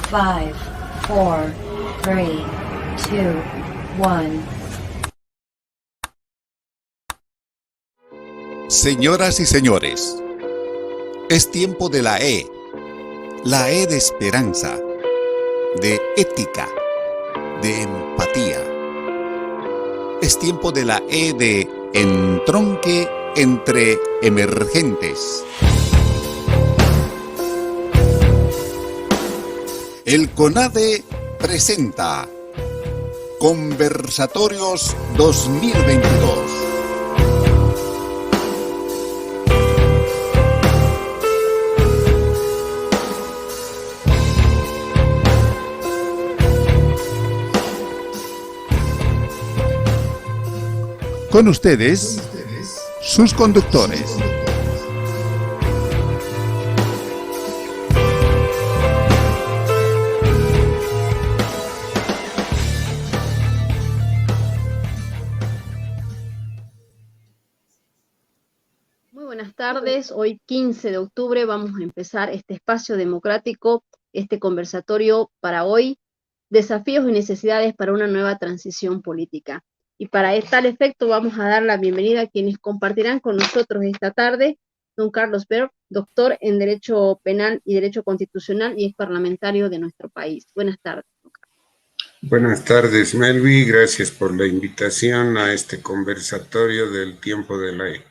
5, 4, 3, 2, 1. Señoras y señores, es tiempo de la E de esperanza, de ética, de empatía. Es tiempo de la E de entronque entre emergentes. El CONADE presenta Conversatorios 2022. Con ustedes, sus conductores. Muy buenas tardes, hoy 15 de octubre vamos a empezar este espacio democrático, este conversatorio para hoy, desafíos y necesidades para una nueva transición política. Y para tal efecto vamos a dar la bienvenida a quienes compartirán con nosotros esta tarde, don Carlos Berg, doctor en Derecho Penal y Derecho Constitucional y ex parlamentario de nuestro país. Buenas tardes, don Carlos. Buenas tardes, Melvi, gracias por la invitación a este conversatorio del tiempo de la E.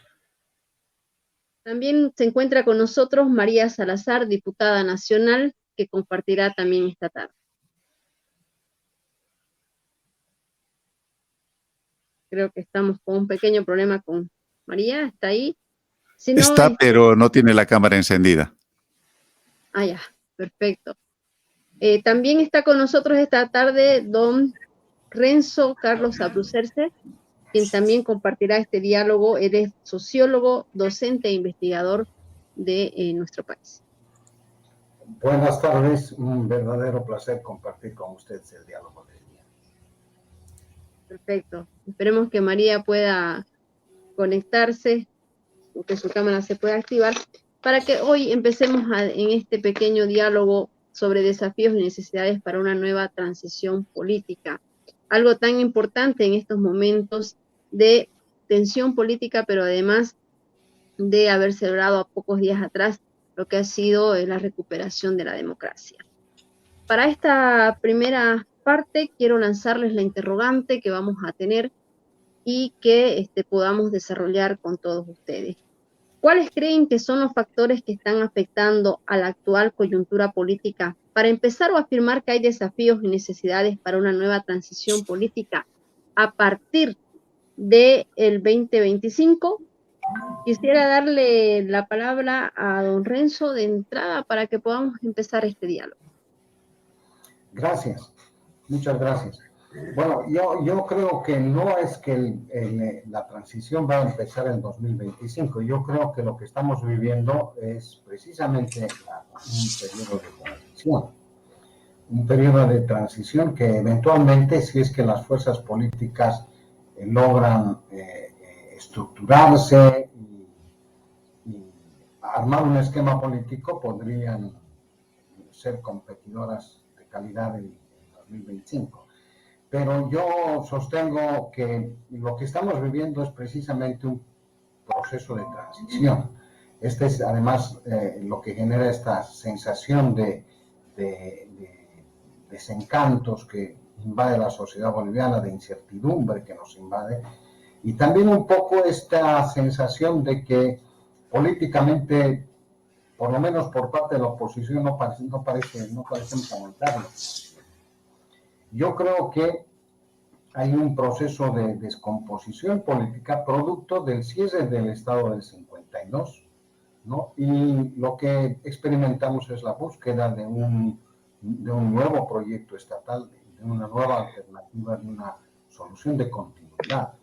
También se encuentra con nosotros María Salazar, diputada nacional, que compartirá también esta tarde. Creo que estamos con un pequeño problema con María, ¿está ahí? Si no, Está, pero no tiene la cámara encendida. Ah, ya, perfecto. También está con nosotros esta tarde don Renzo Carlos Abrucerse, quien también compartirá este diálogo. Él es sociólogo, docente e investigador de nuestro país. Buenas tardes, un verdadero placer compartir con ustedes el diálogo del día. Perfecto. Esperemos que María pueda conectarse, o que su cámara se pueda activar, para que hoy empecemos en este pequeño diálogo sobre desafíos y necesidades para una nueva transición política. Algo tan importante en estos momentos de tensión política, pero además de haber celebrado a pocos días atrás lo que ha sido la recuperación de la democracia. Para esta primera parte quiero lanzarles la interrogante que vamos a tener y que podamos desarrollar con todos ustedes. ¿Cuáles creen que son los factores que están afectando a la actual coyuntura política para empezar o afirmar que hay desafíos y necesidades para una nueva transición política a partir del 2025? Quisiera darle la palabra a don Renzo de entrada para que podamos empezar este diálogo. Gracias, muchas gracias. Bueno, yo creo que no es que la transición va a empezar en 2025. Yo creo que lo que estamos viviendo es precisamente un periodo de transición. Un periodo de transición que eventualmente, si es que las fuerzas políticas logran estructurarse y armar un esquema político, podrían ser competidoras de calidad en 2025. Pero yo sostengo que lo que estamos viviendo es precisamente un proceso de transición. Este es además lo que genera esta sensación de desencantos que invade la sociedad boliviana, de incertidumbre que nos invade, y también un poco esta sensación de que políticamente, por lo menos por parte de la oposición, no parecemos aguantarlo. Yo creo que hay un proceso de descomposición política producto del cierre del Estado del 52, ¿no? Y lo que experimentamos es la búsqueda de un nuevo proyecto estatal, de una nueva alternativa, de una solución de continuidad,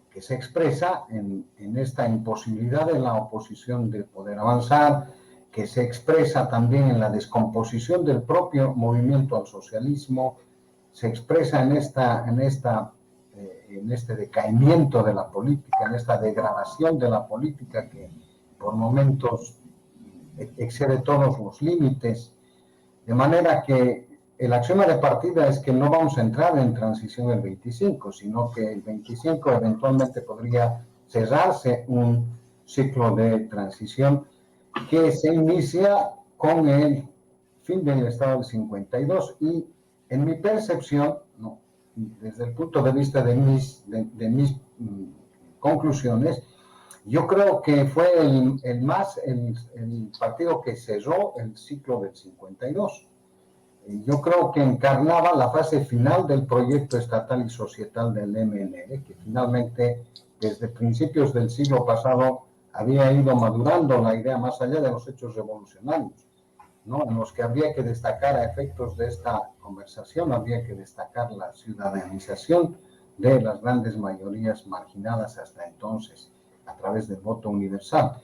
que se expresa en esta imposibilidad de la oposición de poder avanzar, que se expresa también en la descomposición del propio movimiento al socialismo, se expresa en este decaimiento de la política, en esta degradación de la política que por momentos excede todos los límites, de manera que el axioma de partida es que no vamos a entrar en transición el 25, sino que el 25 eventualmente podría cerrarse un ciclo de transición que se inicia con el fin del Estado del 52 y en mi percepción, no, desde el punto de vista de mis conclusiones, yo creo que fue el partido que cerró el ciclo del 52. Yo creo que encarnaba la fase final del proyecto estatal y societal del MNR, que finalmente, desde principios del siglo pasado, había ido madurando la idea más allá de los hechos revolucionarios, ¿no? En los que habría que destacar, a efectos de esta conversación, habría que destacar la ciudadanización de las grandes mayorías marginadas hasta entonces a través del voto universal,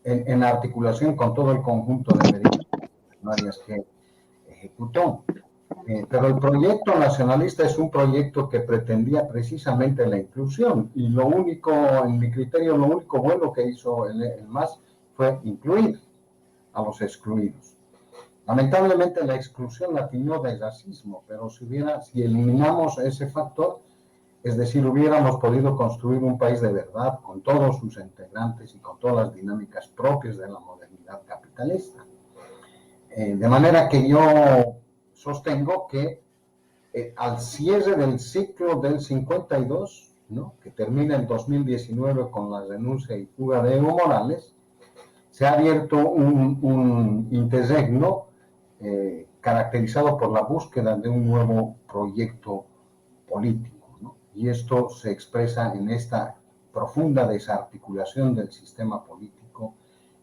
en articulación con todo el conjunto de medidas que ejecutó. Pero el proyecto nacionalista es un proyecto que pretendía precisamente la inclusión y lo único, en mi criterio, lo único bueno que hizo el MAS fue incluir a los excluidos. Lamentablemente la exclusión la tiñó de racismo, pero si eliminamos ese factor, es decir, hubiéramos podido construir un país de verdad con todos sus integrantes y con todas las dinámicas propias de la modernidad capitalista. De manera que yo sostengo que al cierre del ciclo del 52, ¿no?, que termina en 2019 con la renuncia y fuga de Evo Morales, se ha abierto un interregno caracterizado por la búsqueda de un nuevo proyecto político, ¿no? Y esto se expresa en esta profunda desarticulación del sistema político,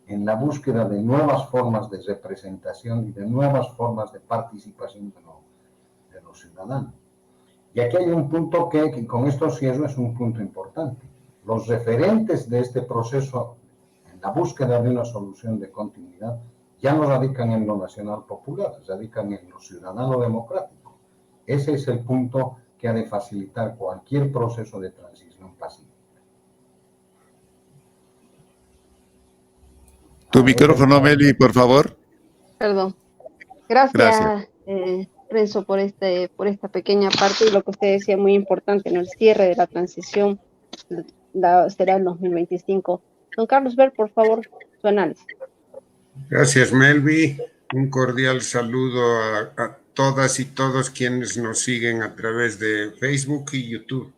en la búsqueda de nuevas formas de representación y de nuevas formas de participación de los ciudadanos. Y aquí hay un punto que con esto cierro, es un punto importante. Los referentes de este proceso en la búsqueda de una solución de continuidad ya no radican en lo nacional popular, radican en lo ciudadano democrático. Ese es el punto que ha de facilitar cualquier proceso de transición pacífica. Tu micrófono, Meli, por favor. Perdón. Gracias. Renzo, por esta pequeña parte y lo que usted decía muy importante, en el cierre de la transición será el 2025. Don Carlos Ver, por favor, su análisis. Gracias, Melvi. Un cordial saludo a todas y todos quienes nos siguen a través de Facebook y YouTube.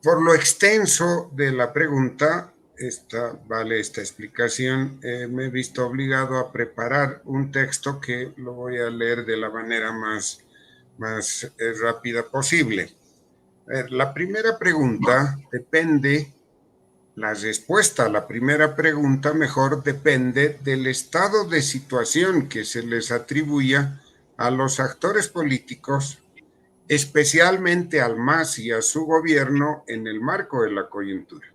Por lo extenso de la pregunta, esta explicación, me he visto obligado a preparar un texto que lo voy a leer de la manera más rápida posible. La primera pregunta depende, la respuesta a la primera pregunta mejor depende del estado de situación que se les atribuya a los actores políticos, especialmente al MAS y a su gobierno en el marco de la coyuntura.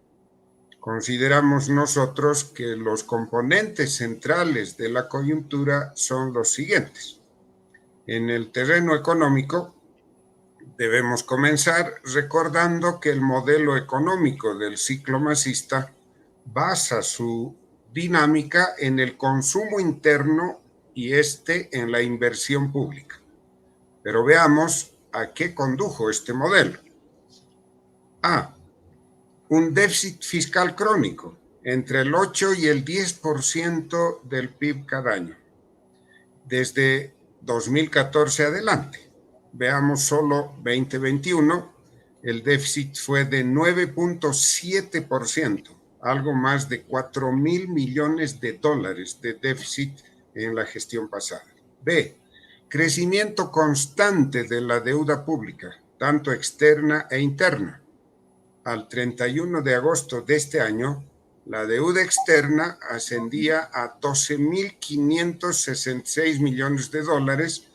Consideramos nosotros que los componentes centrales de la coyuntura son los siguientes. En el terreno económico, debemos comenzar recordando que el modelo económico del ciclo masista basa su dinámica en el consumo interno y en la inversión pública. Pero veamos a qué condujo este modelo. A. Un déficit fiscal crónico, entre el 8 y el 10% del PIB cada año, desde 2014 adelante. Veamos solo 2021, el déficit fue de 9.7%, algo más de 4.000 millones de dólares de déficit en la gestión pasada. B. Crecimiento constante de la deuda pública, tanto externa e interna. Al 31 de agosto de este año, la deuda externa ascendía a 12.566 millones de dólares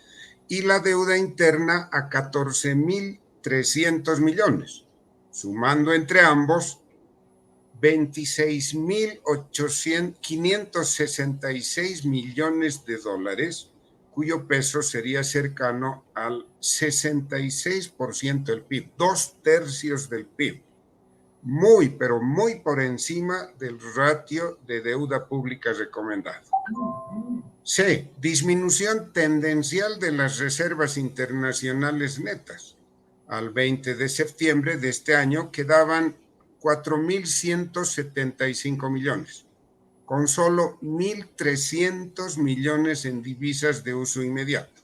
y la deuda interna a 14.300 millones, sumando entre ambos 26.566 millones de dólares, cuyo peso sería cercano al 66% del PIB, 2/3 del PIB. Muy, pero muy por encima del ratio de deuda pública recomendado. C. Disminución tendencial de las reservas internacionales netas. Al 20 de septiembre de este año quedaban 4.175 millones, con solo 1.300 millones en divisas de uso inmediato,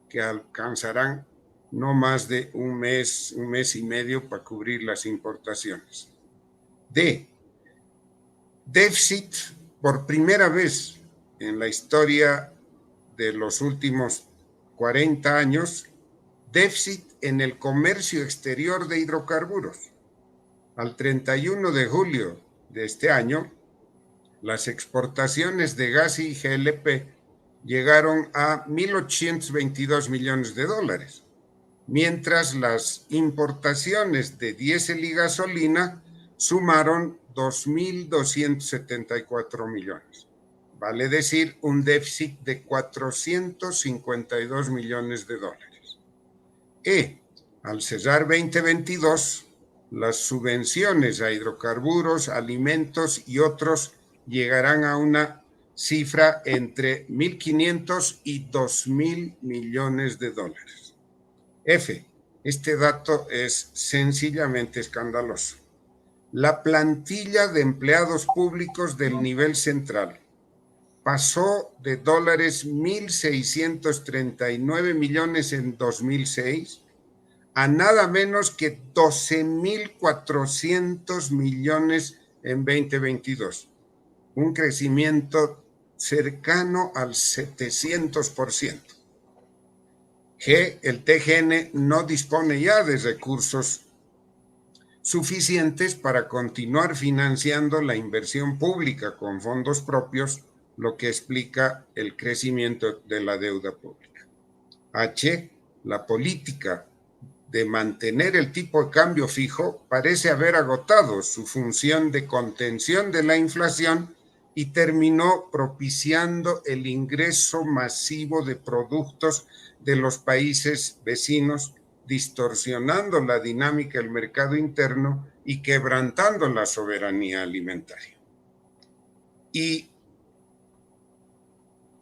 que alcanzarán no más de un mes y medio para cubrir las importaciones. D. Déficit por primera vez en la historia de los últimos 40 años, déficit en el comercio exterior de hidrocarburos. Al 31 de julio de este año, las exportaciones de gas y GLP llegaron a 1.822 millones de dólares, mientras las importaciones de diésel y gasolina sumaron 2.274 millones. Vale decir, un déficit de 452 millones de dólares. Al cerrar 2022, las subvenciones a hidrocarburos, alimentos y otros llegarán a una cifra entre 1.500 y 2.000 millones de dólares. F. Este dato es sencillamente escandaloso. La plantilla de empleados públicos del nivel central pasó de dólares 1.639 millones en 2006 a nada menos que 12.400 millones en 2022, un crecimiento cercano al 700%. G. El TGN no dispone ya de recursos suficientes para continuar financiando la inversión pública con fondos propios, lo que explica el crecimiento de la deuda pública. H. La política de mantener el tipo de cambio fijo parece haber agotado su función de contención de la inflación y terminó propiciando el ingreso masivo de productos de los países vecinos, distorsionando la dinámica del mercado interno y quebrantando la soberanía alimentaria. Y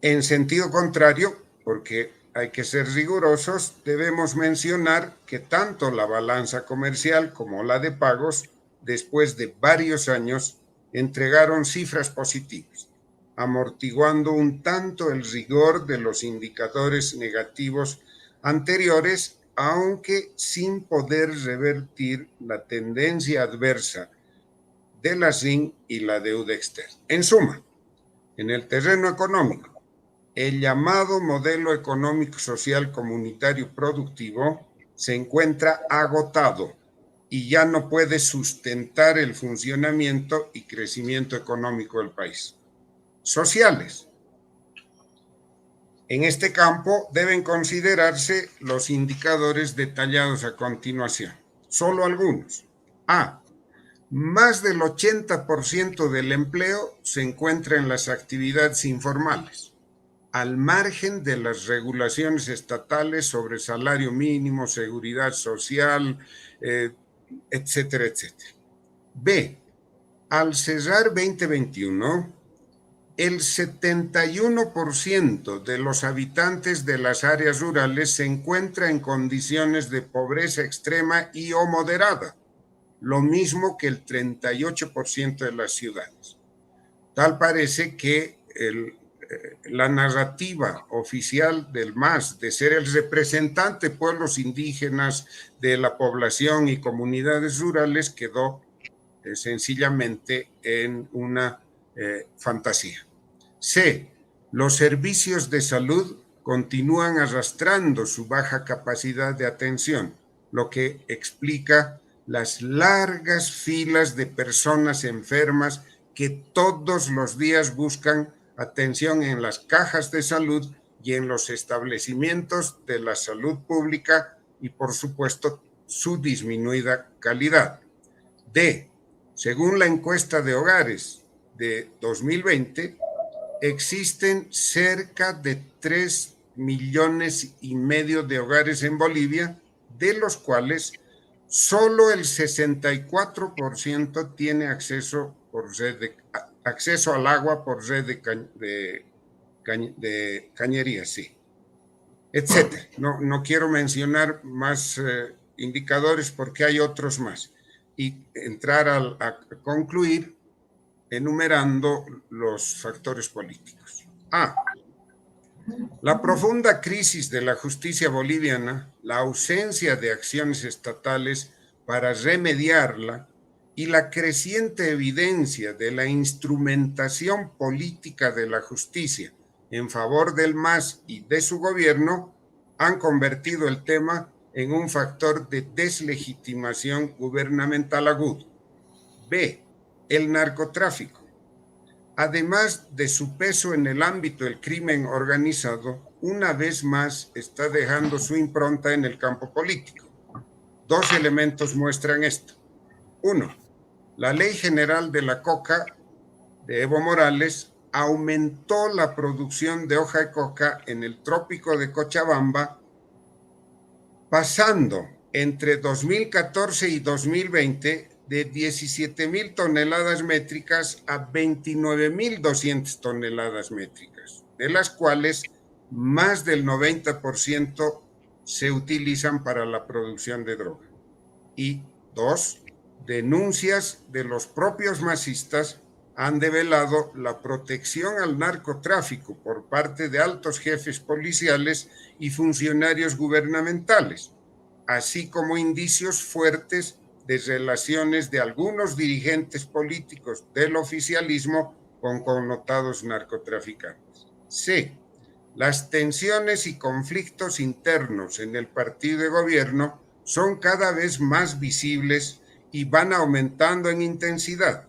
en sentido contrario, porque hay que ser rigurosos, debemos mencionar que tanto la balanza comercial como la de pagos, después de varios años, entregaron cifras positivas, amortiguando un tanto el rigor de los indicadores negativos anteriores, aunque sin poder revertir la tendencia adversa de la SIN y la deuda externa. En suma, en el terreno económico, el llamado modelo económico social comunitario productivo se encuentra agotado y ya no puede sustentar el funcionamiento y crecimiento económico del país. Sociales. En este campo deben considerarse los indicadores detallados a continuación. Solo algunos. A. Más del 80% del empleo se encuentra en las actividades informales, al margen de las regulaciones estatales sobre salario mínimo, seguridad social, etcétera, etcétera. B. Al cerrar 2021, el 71% de los habitantes de las áreas rurales se encuentra en condiciones de pobreza extrema y o moderada, lo mismo que el 38% de las ciudades. Tal parece que la narrativa oficial del MAS de ser el representante de pueblos indígenas, de la población y comunidades rurales quedó sencillamente en una fantasía. C. Los servicios de salud continúan arrastrando su baja capacidad de atención, lo que explica las largas filas de personas enfermas que todos los días buscan atención en las cajas de salud y en los establecimientos de la salud pública y, por supuesto, su disminuida calidad. D. Según la encuesta de hogares de 2020, existen cerca de 3,5 millones de hogares en Bolivia, de los cuales solo el 64% tiene acceso al agua por red de cañería, sí, etcétera. No quiero mencionar más indicadores porque hay otros más y entrar a concluir enumerando los factores políticos. A. La profunda crisis de la justicia boliviana, la ausencia de acciones estatales para remediarla y la creciente evidencia de la instrumentación política de la justicia en favor del MAS y de su gobierno han convertido el tema en un factor de deslegitimación gubernamental agudo. B. El narcotráfico. Además de su peso en el ámbito del crimen organizado, una vez más está dejando su impronta en el campo político. Dos elementos muestran esto. Uno, la Ley General de la Coca de Evo Morales aumentó la producción de hoja de coca en el trópico de Cochabamba, pasando entre 2014 y 2020 de 17,000 toneladas métricas a 29,200 toneladas métricas, de las cuales más del 90% se utilizan para la producción de droga. Y dos, denuncias de los propios masistas han develado la protección al narcotráfico por parte de altos jefes policiales y funcionarios gubernamentales, así como indicios fuertes de relaciones de algunos dirigentes políticos del oficialismo con connotados narcotraficantes. C. Las tensiones y conflictos internos en el partido de gobierno son cada vez más visibles y van aumentando en intensidad.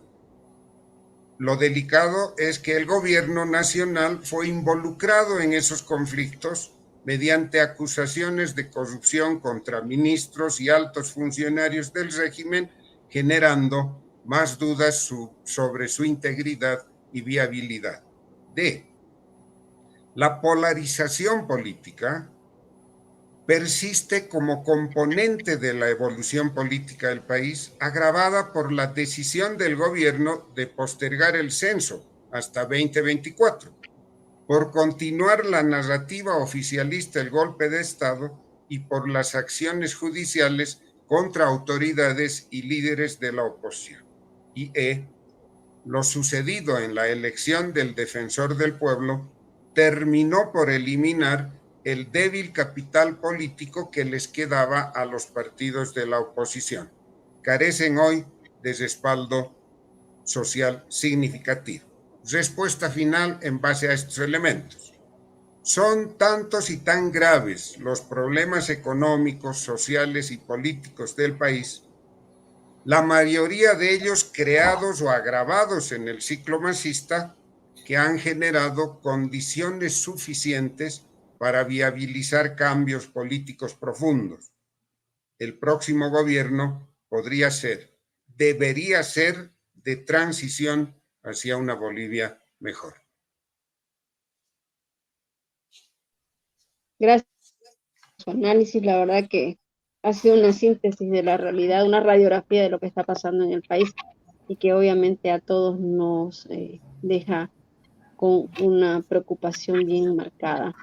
Lo delicado es que el gobierno nacional fue involucrado en esos conflictos mediante acusaciones de corrupción contra ministros y altos funcionarios del régimen, generando más dudas sobre su integridad y viabilidad. D. La polarización política persiste como componente de la evolución política del país, agravada por la decisión del gobierno de postergar el censo hasta 2024, por continuar la narrativa oficialista del golpe de Estado y por las acciones judiciales contra autoridades y líderes de la oposición. Y lo sucedido en la elección del defensor del pueblo terminó por eliminar el débil capital político que les quedaba a los partidos de la oposición. Carecen hoy de respaldo social significativo. Respuesta final en base a estos elementos. Son tantos y tan graves los problemas económicos, sociales y políticos del país la mayoría de ellos creados o agravados en el ciclo masista, que han generado condiciones suficientes para viabilizar cambios políticos profundos. El próximo gobierno podría ser, debería ser, de transición hacia una Bolivia mejor. Gracias por su análisis. La verdad que ha sido una síntesis de la realidad, una radiografía de lo que está pasando en el país y que obviamente a todos nos deja con una preocupación bien marcada.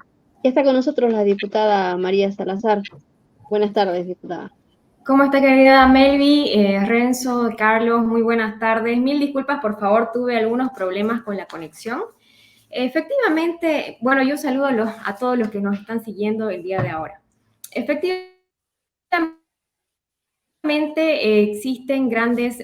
Ya está con nosotros la diputada María Salazar. Buenas tardes, diputada. ¿Cómo está, querida Melvi, Renzo, Carlos? Muy buenas tardes. Mil disculpas, por favor, tuve algunos problemas con la conexión. Efectivamente, bueno, yo saludo a todos los que nos están siguiendo el día de ahora. Efectivamente, existen grandes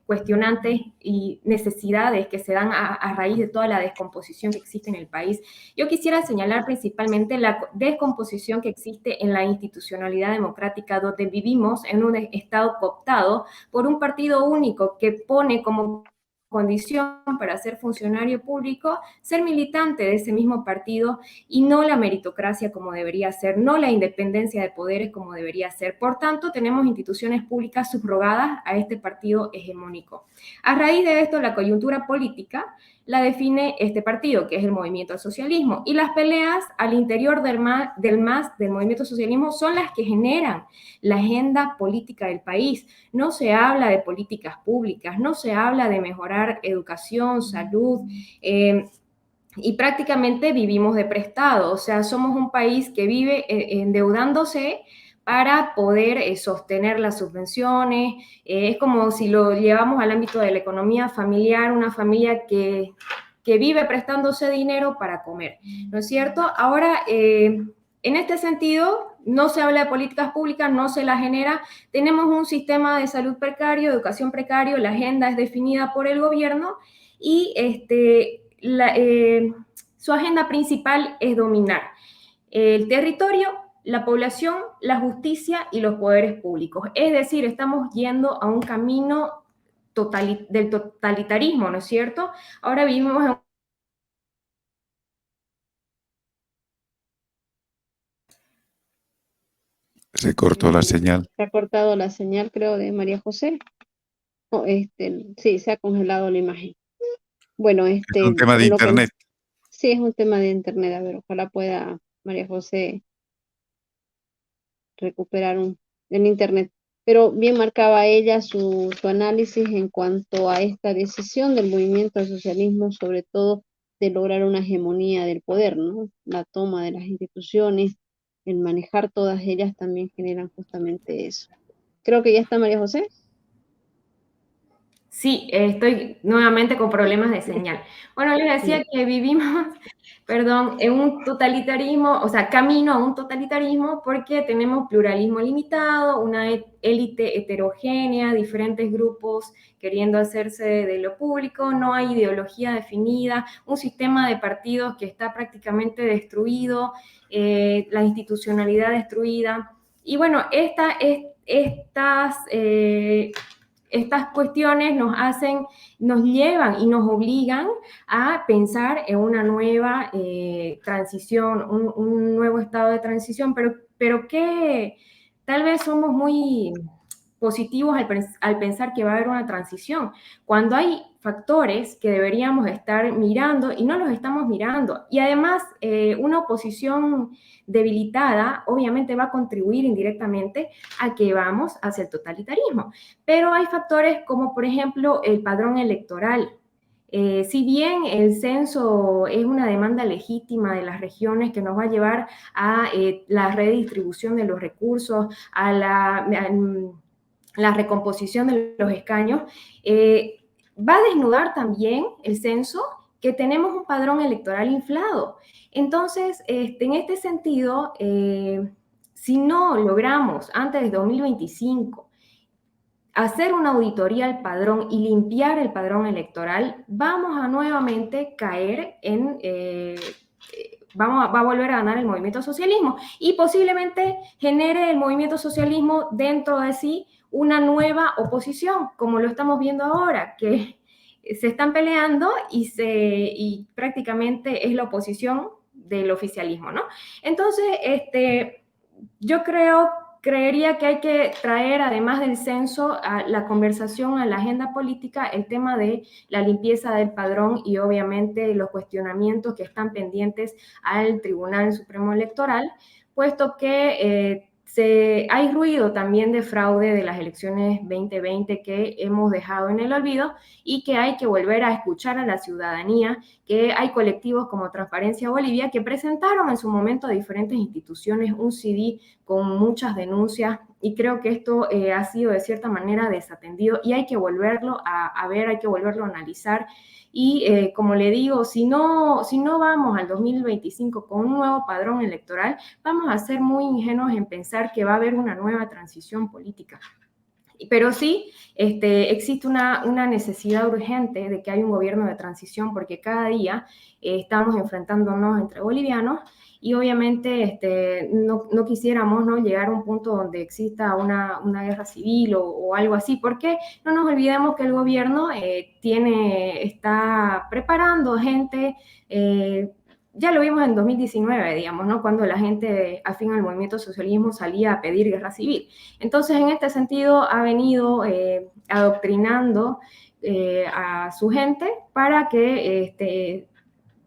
cuestionantes y necesidades que se dan a raíz de toda la descomposición que existe en el país. Yo quisiera señalar principalmente la descomposición que existe en la institucionalidad democrática, donde vivimos en un estado cooptado por un partido único que pone como condición para ser funcionario público, ser militante de ese mismo partido y no la meritocracia como debería ser, no la independencia de poderes como debería ser. Por tanto, tenemos instituciones públicas subrogadas a este partido hegemónico. A raíz de esto, la coyuntura política la define este partido, que es el Movimiento al Socialismo, y las peleas al interior del Movimiento al Socialismo son las que generan la agenda política del país. No se habla de políticas públicas, no se habla de mejorar educación, salud, y prácticamente vivimos de prestado. O sea, somos un país que vive endeudándose para poder sostener las subvenciones. Es como si lo llevamos al ámbito de la economía familiar, una familia que vive prestándose dinero para comer, ¿no es cierto? Ahora, en este sentido, no se habla de políticas públicas, no se las genera. Tenemos un sistema de salud precario, educación precario, la agenda es definida por el gobierno y su agenda principal es dominar el territorio, la población, la justicia y los poderes públicos. Es decir, estamos yendo a un camino del totalitarismo, ¿no es cierto? Ahora vivimos en Se cortó la señal. Se ha cortado la señal, creo, de María José. Oh, sí, se ha congelado la imagen. Bueno, Es un tema de internet. Sí, es un tema de internet. A ver, ojalá pueda María José recuperar el internet. Pero bien marcaba ella su análisis en cuanto a esta decisión del movimiento al socialismo, sobre todo de lograr una hegemonía del poder, ¿no? La toma de las instituciones, el manejar todas ellas también generan justamente eso. Creo que ya está María José. Sí, estoy nuevamente con problemas de señal. Bueno, les decía que vivimos, perdón, en un totalitarismo, o sea, camino a un totalitarismo porque tenemos pluralismo limitado, una élite heterogénea, diferentes grupos queriendo hacerse de lo público, no hay ideología definida, un sistema de partidos que está prácticamente destruido, la institucionalidad destruida. Y bueno, estas cuestiones nos llevan y nos obligan a pensar en una nueva transición, un nuevo estado de transición, pero que tal vez somos muy positivos al pensar que va a haber una transición, cuando hay factores que deberíamos estar mirando y no los estamos mirando. Y además, una oposición debilitada obviamente va a contribuir indirectamente a que vamos hacia el totalitarismo. Pero hay factores como, por ejemplo, el padrón electoral. Si bien el censo es una demanda legítima de las regiones que nos va a llevar a la redistribución de los recursos, a la recomposición de los escaños, va a desnudar también el censo que tenemos un padrón electoral inflado. Entonces, en este sentido, si no logramos antes de 2025 hacer una auditoría al padrón y limpiar el padrón electoral, vamos a nuevamente caer en... va a volver a ganar el movimiento socialismo y posiblemente genere el movimiento socialismo dentro de sí una nueva oposición, como lo estamos viendo ahora, que se están peleando y prácticamente es la oposición del oficialismo, ¿no? Entonces, yo creería que hay que traer, además del censo, a la conversación, a la agenda política, el tema de la limpieza del padrón y obviamente los cuestionamientos que están pendientes al Tribunal Supremo Electoral, puesto que hay ruido también de fraude de las elecciones 2020 que hemos dejado en el olvido y que hay que volver a escuchar a la ciudadanía, que hay colectivos como Transparencia Bolivia que presentaron en su momento a diferentes instituciones un CD con muchas denuncias y creo que esto ha sido de cierta manera desatendido y hay que volverlo a ver, hay que volverlo a analizar. Y como le digo, si no vamos al 2025 con un nuevo padrón electoral, vamos a ser muy ingenuos en pensar que va a haber una nueva transición política. Pero sí, existe una necesidad urgente de que haya un gobierno de transición porque cada día estamos enfrentándonos entre bolivianos y obviamente no quisiéramos, ¿no?, llegar a un punto donde exista una guerra civil o algo así, porque no nos olvidemos que el gobierno está preparando gente. Ya lo vimos en 2019, digamos, ¿no?, cuando la gente afín al movimiento socialismo salía a pedir guerra civil. Entonces, en este sentido, ha venido adoctrinando a su gente para que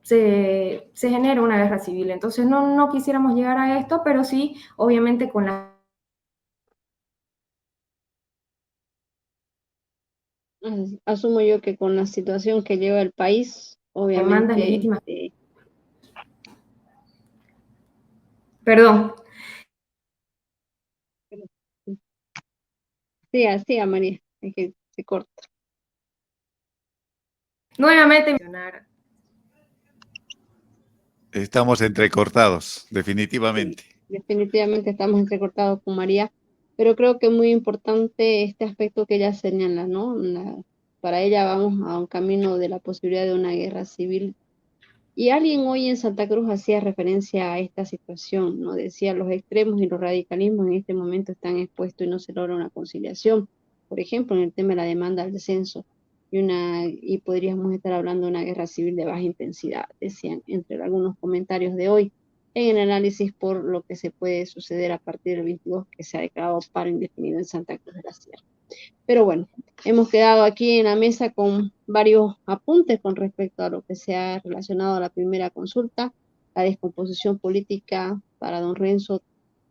se genere una guerra civil. Entonces, no quisiéramos llegar a esto, pero sí, obviamente, con la Asumo yo que con la situación que lleva el país, demandas obviamente, legítimas. Perdón. siga María, es que se corta. Nuevamente mencionar. Estamos entrecortados, definitivamente. Definitivamente estamos entrecortados con María, pero creo que es muy importante este aspecto que ella señala, ¿no? Para ella vamos a un camino de la posibilidad de una guerra civil. Y alguien hoy en Santa Cruz hacía referencia a esta situación, ¿no? Decía, los extremos y los radicalismos en este momento están expuestos y no se logra una conciliación. Por ejemplo, en el tema de la demanda al descenso y podríamos estar hablando de una guerra civil de baja intensidad, decían entre algunos comentarios de hoy en el análisis por lo que se puede suceder a partir del 22 que se ha declarado paro indefinido en Santa Cruz de la Sierra. Pero bueno, hemos quedado aquí en la mesa con varios apuntes con respecto a lo que se ha relacionado a la primera consulta. La descomposición política para don Renzo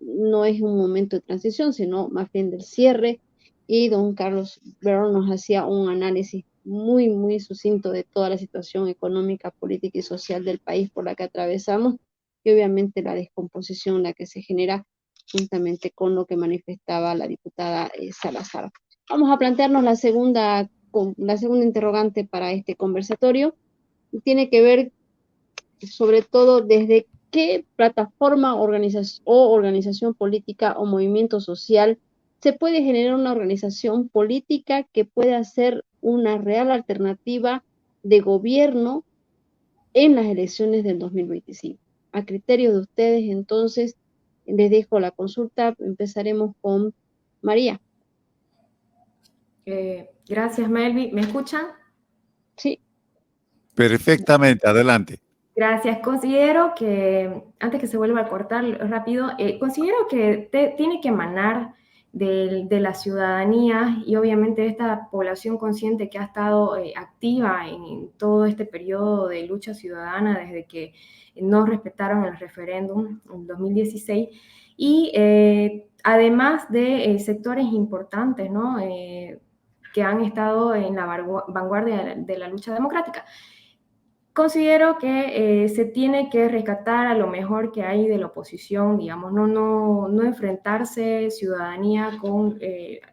no es un momento de transición, sino más bien del cierre. Y don Carlos Berón nos hacía un análisis muy, muy sucinto de toda la situación económica, política y social del país por la que atravesamos y obviamente la descomposición la que se genera juntamente con lo que manifestaba la diputada Salazar. Vamos a plantearnos la segunda interrogante para este conversatorio. Tiene que ver sobre todo desde qué plataforma organización política o movimiento social se puede generar una organización política que pueda ser una real alternativa de gobierno en las elecciones del 2025. A criterio de ustedes, entonces, les dejo la consulta. Empezaremos con María. Gracias, Melvi. ¿Me escuchan? Sí. Perfectamente, adelante. Gracias. Considero que, antes que se vuelva a cortar rápido, considero que tiene que emanar de la ciudadanía y obviamente de esta población consciente que ha estado activa en todo este periodo de lucha ciudadana desde que no respetaron el referéndum en 2016 y además de sectores importantes, ¿no?, que han estado en la vanguardia de la lucha democrática. Considero que se tiene que rescatar a lo mejor que hay de la oposición, digamos, no enfrentarse ciudadanía con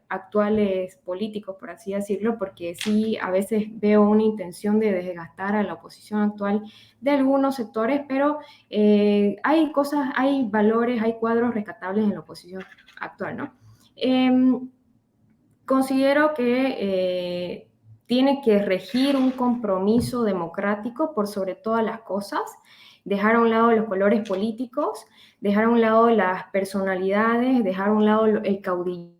actuales políticos, por así decirlo, porque sí a veces veo una intención de desgastar a la oposición actual de algunos sectores, pero hay cosas, hay valores, hay cuadros rescatables en la oposición actual, ¿no? Considero que tiene que regir un compromiso democrático por sobre todas las cosas, dejar a un lado los colores políticos, dejar a un lado las personalidades, dejar a un lado el caudillismo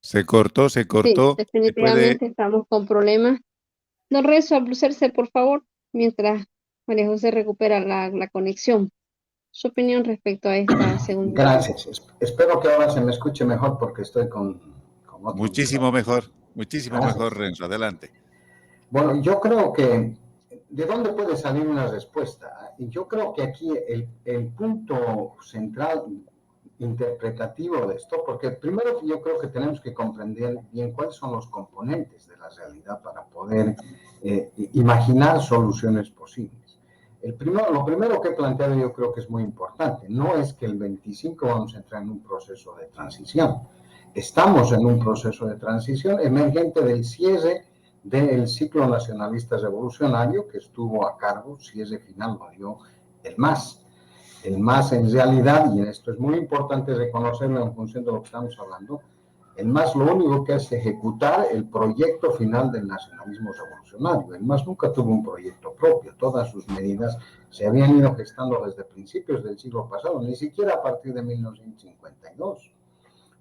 Se cortó, Sí, ¿se puede? definitivamente estamos con problemas. Don Renzo, ablucerse, por favor, mientras María José recupera la conexión. Su opinión respecto a esta segunda pregunta. Gracias. Espero que ahora se me escuche mejor porque estoy con otro Muchísimo micrófono. mejor, Renzo, adelante. Bueno, yo creo que ¿de dónde puede salir una respuesta? Y yo creo que aquí el punto central interpretativo de esto, porque primero yo creo que tenemos que comprender bien cuáles son los componentes de la realidad para poder imaginar soluciones posibles. Lo primero que he planteado yo creo que es muy importante, no es que el 25 vamos a entrar en un proceso de transición. Estamos en un proceso de transición emergente del cierre del ciclo nacionalista revolucionario que estuvo a cargo, cierre final lo dio el MAS. El MAS en realidad, y esto es muy importante reconocerlo en función de lo que estamos hablando, el MAS lo único que hace es ejecutar el proyecto final del nacionalismo revolucionario. El MAS nunca tuvo un proyecto propio, todas sus medidas se habían ido gestando desde principios del siglo pasado, ni siquiera a partir de 1952.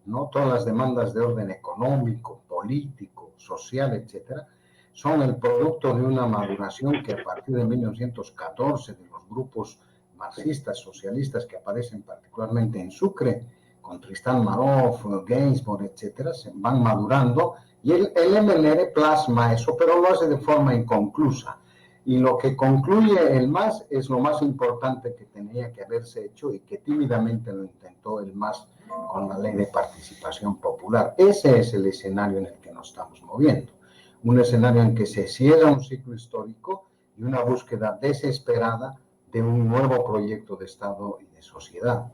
¿No? Todas las demandas de orden económico, político, social, etcétera, son el producto de una maduración que a partir de 1914 de los grupos marxistas, socialistas que aparecen particularmente en Sucre, con Tristán Maroff, Gainsbourg, etcétera, se van madurando y el MNR plasma eso, pero lo hace de forma inconclusa. Y lo que concluye el MAS es lo más importante que tenía que haberse hecho y que tímidamente lo intentó el MAS con la ley de participación popular. Ese es el escenario en el que nos estamos moviendo. Un escenario en que se cierra un ciclo histórico y una búsqueda desesperada de un nuevo proyecto de Estado y de sociedad.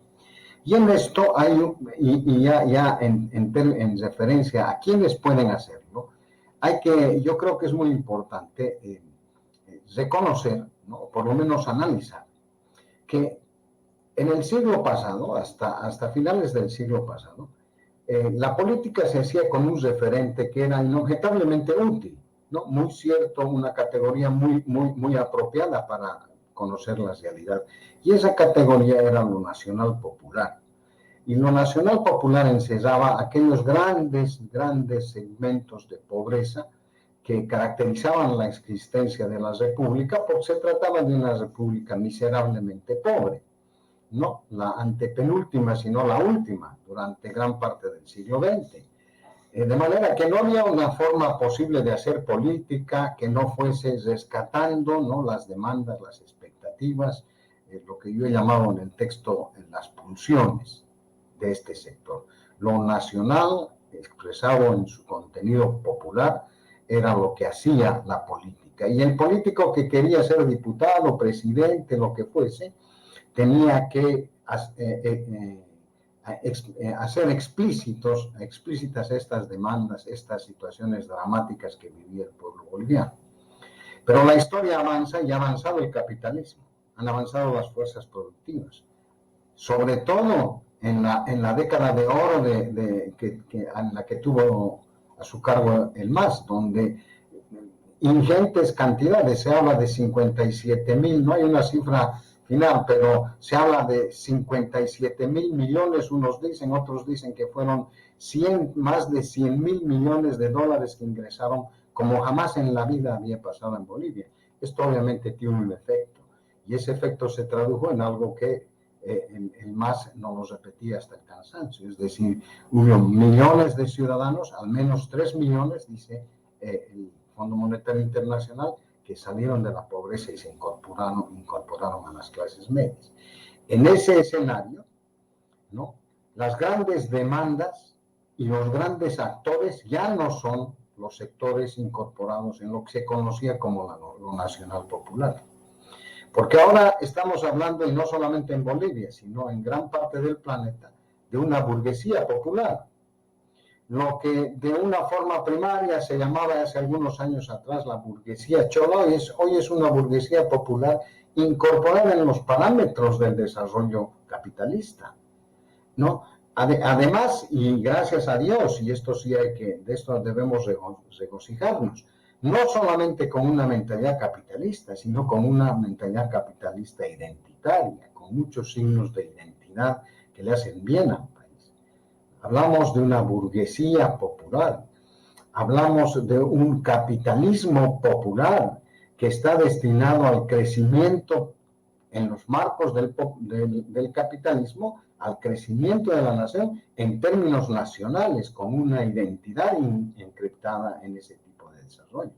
Y en esto hay, en referencia a quienes pueden hacerlo, yo creo que es muy importante reconocer, ¿no? Por lo menos analizar, que en el siglo pasado, hasta finales del siglo pasado, la política se hacía con un referente que era inobjetablemente útil, ¿no? Muy cierto, una categoría muy apropiada para conocer la realidad. Y esa categoría era lo nacional popular. Y lo nacional popular encerraba aquellos grandes segmentos de pobreza que caracterizaban la existencia de la república, porque se trataba de una república miserablemente pobre. No la antepenúltima, sino la última, durante gran parte del siglo XX. De manera que no había una forma posible de hacer política que no fuese rescatando, ¿no?, las demandas, las expectativas, lo que yo he llamado en el texto las pulsiones de este sector. Lo nacional, expresado en su contenido popular, era lo que hacía la política. Y el político que quería ser diputado, presidente, lo que fuese, tenía que hacer explícitas estas demandas, estas situaciones dramáticas que vivía el pueblo boliviano. Pero la historia avanza y ha avanzado el capitalismo, han avanzado las fuerzas productivas, sobre todo en la década de oro en la que tuvo a su cargo el MAS, donde ingentes cantidades, se habla de 57,000, no hay una cifra final, pero se habla de 57,000 millones, unos dicen, otros dicen que fueron más de 100,000 millones de dólares que ingresaron como jamás en la vida había pasado en Bolivia. Esto obviamente tiene un efecto, y ese efecto se tradujo en algo que el MAS no lo repetía hasta el cansancio, es decir, hubo millones de ciudadanos, al menos 3 millones, dice el Fondo Monetario Internacional, que salieron de la pobreza y se incorporaron a las clases medias. En ese escenario, ¿no?, las grandes demandas y los grandes actores ya no son los sectores incorporados en lo que se conocía como lo nacional popular. Porque ahora estamos hablando, y no solamente en Bolivia, sino en gran parte del planeta, de una burguesía popular. Lo que de una forma primaria se llamaba hace algunos años atrás la burguesía chola, hoy es una burguesía popular incorporada en los parámetros del desarrollo capitalista, ¿no? Además, y gracias a Dios, y esto sí de esto debemos regocijarnos, no solamente con una mentalidad capitalista, sino con una mentalidad capitalista identitaria, con muchos signos de identidad que le hacen bien al país. hablamos de una burguesía popular, hablamos de un capitalismo popular que está destinado al crecimiento en los marcos del capitalismo, al crecimiento de la nación en términos nacionales, con una identidad encriptada en ese tipo de desarrollo.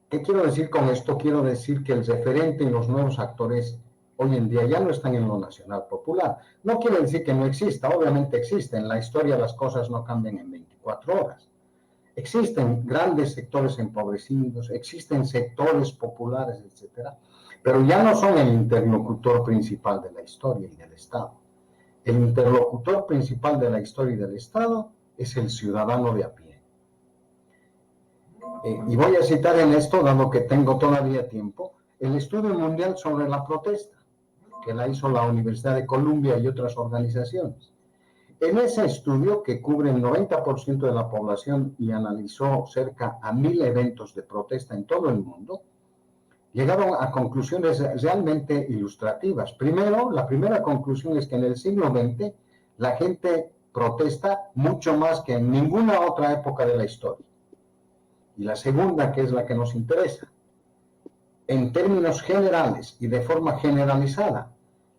¿Qué quiero decir con esto? Quiero decir que el referente y los nuevos actores hoy en día ya no están en lo nacional popular. No quiere decir que no exista, obviamente existe. En la historia las cosas no cambian en 24 horas. Existen grandes sectores empobrecidos, existen sectores populares, etcétera, pero ya no son el interlocutor principal de la historia y del Estado. El interlocutor principal de la historia y del Estado es el ciudadano de a pie. Y voy a citar en esto, dado que tengo todavía tiempo, el estudio mundial sobre la protesta, que la hizo la Universidad de Columbia y otras organizaciones. En ese estudio, que cubre el 90% de la población y analizó cerca a 1000 eventos de protesta en todo el mundo, llegaron a conclusiones realmente ilustrativas. Primero, la primera conclusión es que en el siglo XX la gente protesta mucho más que en ninguna otra época de la historia. Y la segunda, que es la que nos interesa, en términos generales y de forma generalizada,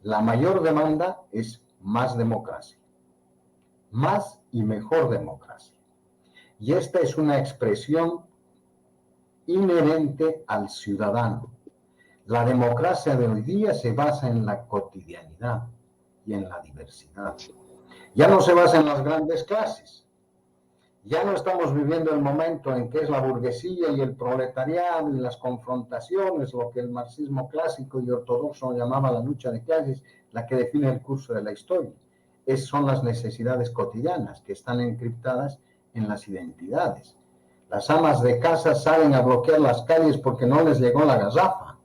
la mayor demanda es más democracia. Más y mejor democracia. Y esta es una expresión inherente al ciudadano. La democracia de hoy día se basa en la cotidianidad y en la diversidad. Ya no se basa en las grandes clases. Ya no estamos viviendo el momento en que es la burguesía y el proletariado y las confrontaciones, lo que el marxismo clásico y ortodoxo llamaba la lucha de clases, la que define el curso de la historia. Son las necesidades cotidianas que están encriptadas en las identidades. Las amas de casa salen a bloquear las calles porque no les llegó la garrafa,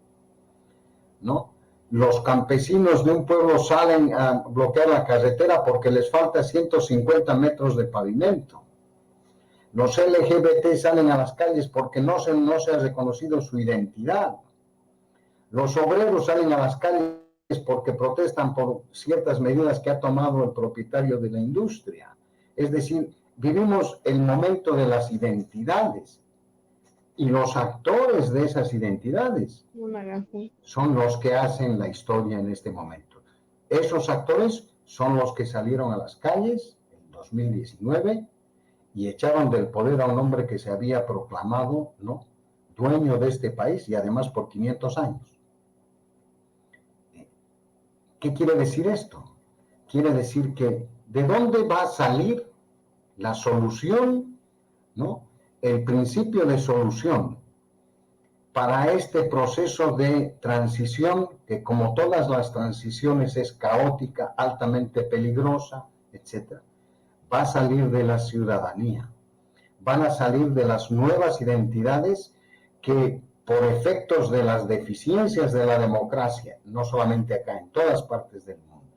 ¿no? Los campesinos de un pueblo salen a bloquear la carretera porque les falta 150 metros de pavimento. Los LGBT salen a las calles porque no se ha reconocido su identidad. Los obreros salen a las calles porque protestan por ciertas medidas que ha tomado el propietario de la industria. Es decir, vivimos el momento de las identidades y los actores de esas identidades son los que hacen la historia en este momento. Esos actores son los que salieron a las calles en 2019 y echaron del poder a un hombre que se había proclamado, ¿no?, dueño de este país y además por 500 años. ¿Qué quiere decir esto? Quiere decir que ¿de dónde va a salir la solución, ¿no?, el principio de solución para este proceso de transición que, como todas las transiciones, es caótica, altamente peligrosa, etcétera? Va a salir de la ciudadanía, van a salir de las nuevas identidades que, por efectos de las deficiencias de la democracia, no solamente acá, en todas partes del mundo,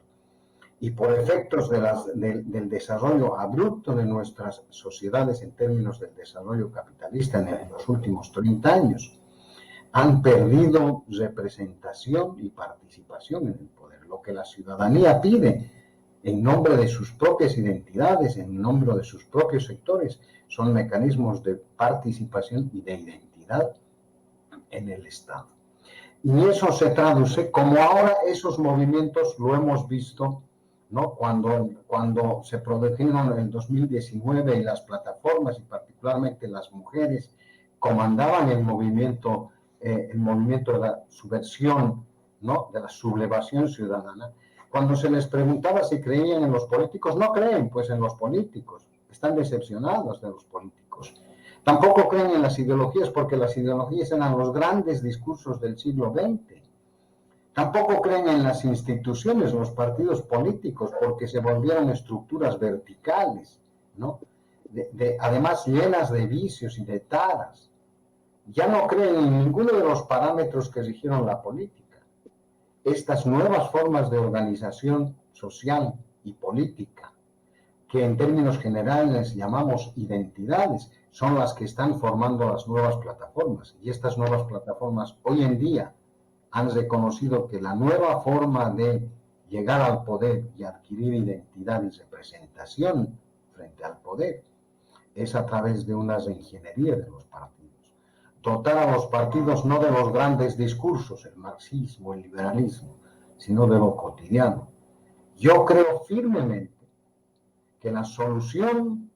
y por efectos del desarrollo abrupto de nuestras sociedades en términos del desarrollo capitalista en los últimos 30 años, han perdido representación y participación en el poder. Lo que la ciudadanía pide en nombre de sus propias identidades, en nombre de sus propios sectores, son mecanismos de participación y de identidad en el Estado. Y eso se traduce, como ahora esos movimientos lo hemos visto, ¿no?, cuando se produjeron en el 2019 y las plataformas, y particularmente las mujeres, comandaban el movimiento de la subversión, ¿no?, de la sublevación ciudadana. Cuando se les preguntaba si creían en los políticos, no creen pues en los políticos, están decepcionados de los políticos. Tampoco creen en las ideologías porque las ideologías eran los grandes discursos del siglo XX. Tampoco creen en las instituciones, los partidos políticos, porque se volvieron estructuras verticales, ¿no?, además llenas de vicios y de taras. Ya no creen en ninguno de los parámetros que rigieron la política. Estas nuevas formas de organización social y política, que en términos generales llamamos identidades, son las que están formando las nuevas plataformas. Y estas nuevas plataformas hoy en día han reconocido que la nueva forma de llegar al poder y adquirir identidad y representación frente al poder es a través de una reingeniería de los partidos. Dotar a los partidos no de los grandes discursos, el marxismo, el liberalismo, sino de lo cotidiano. Yo creo firmemente que la solución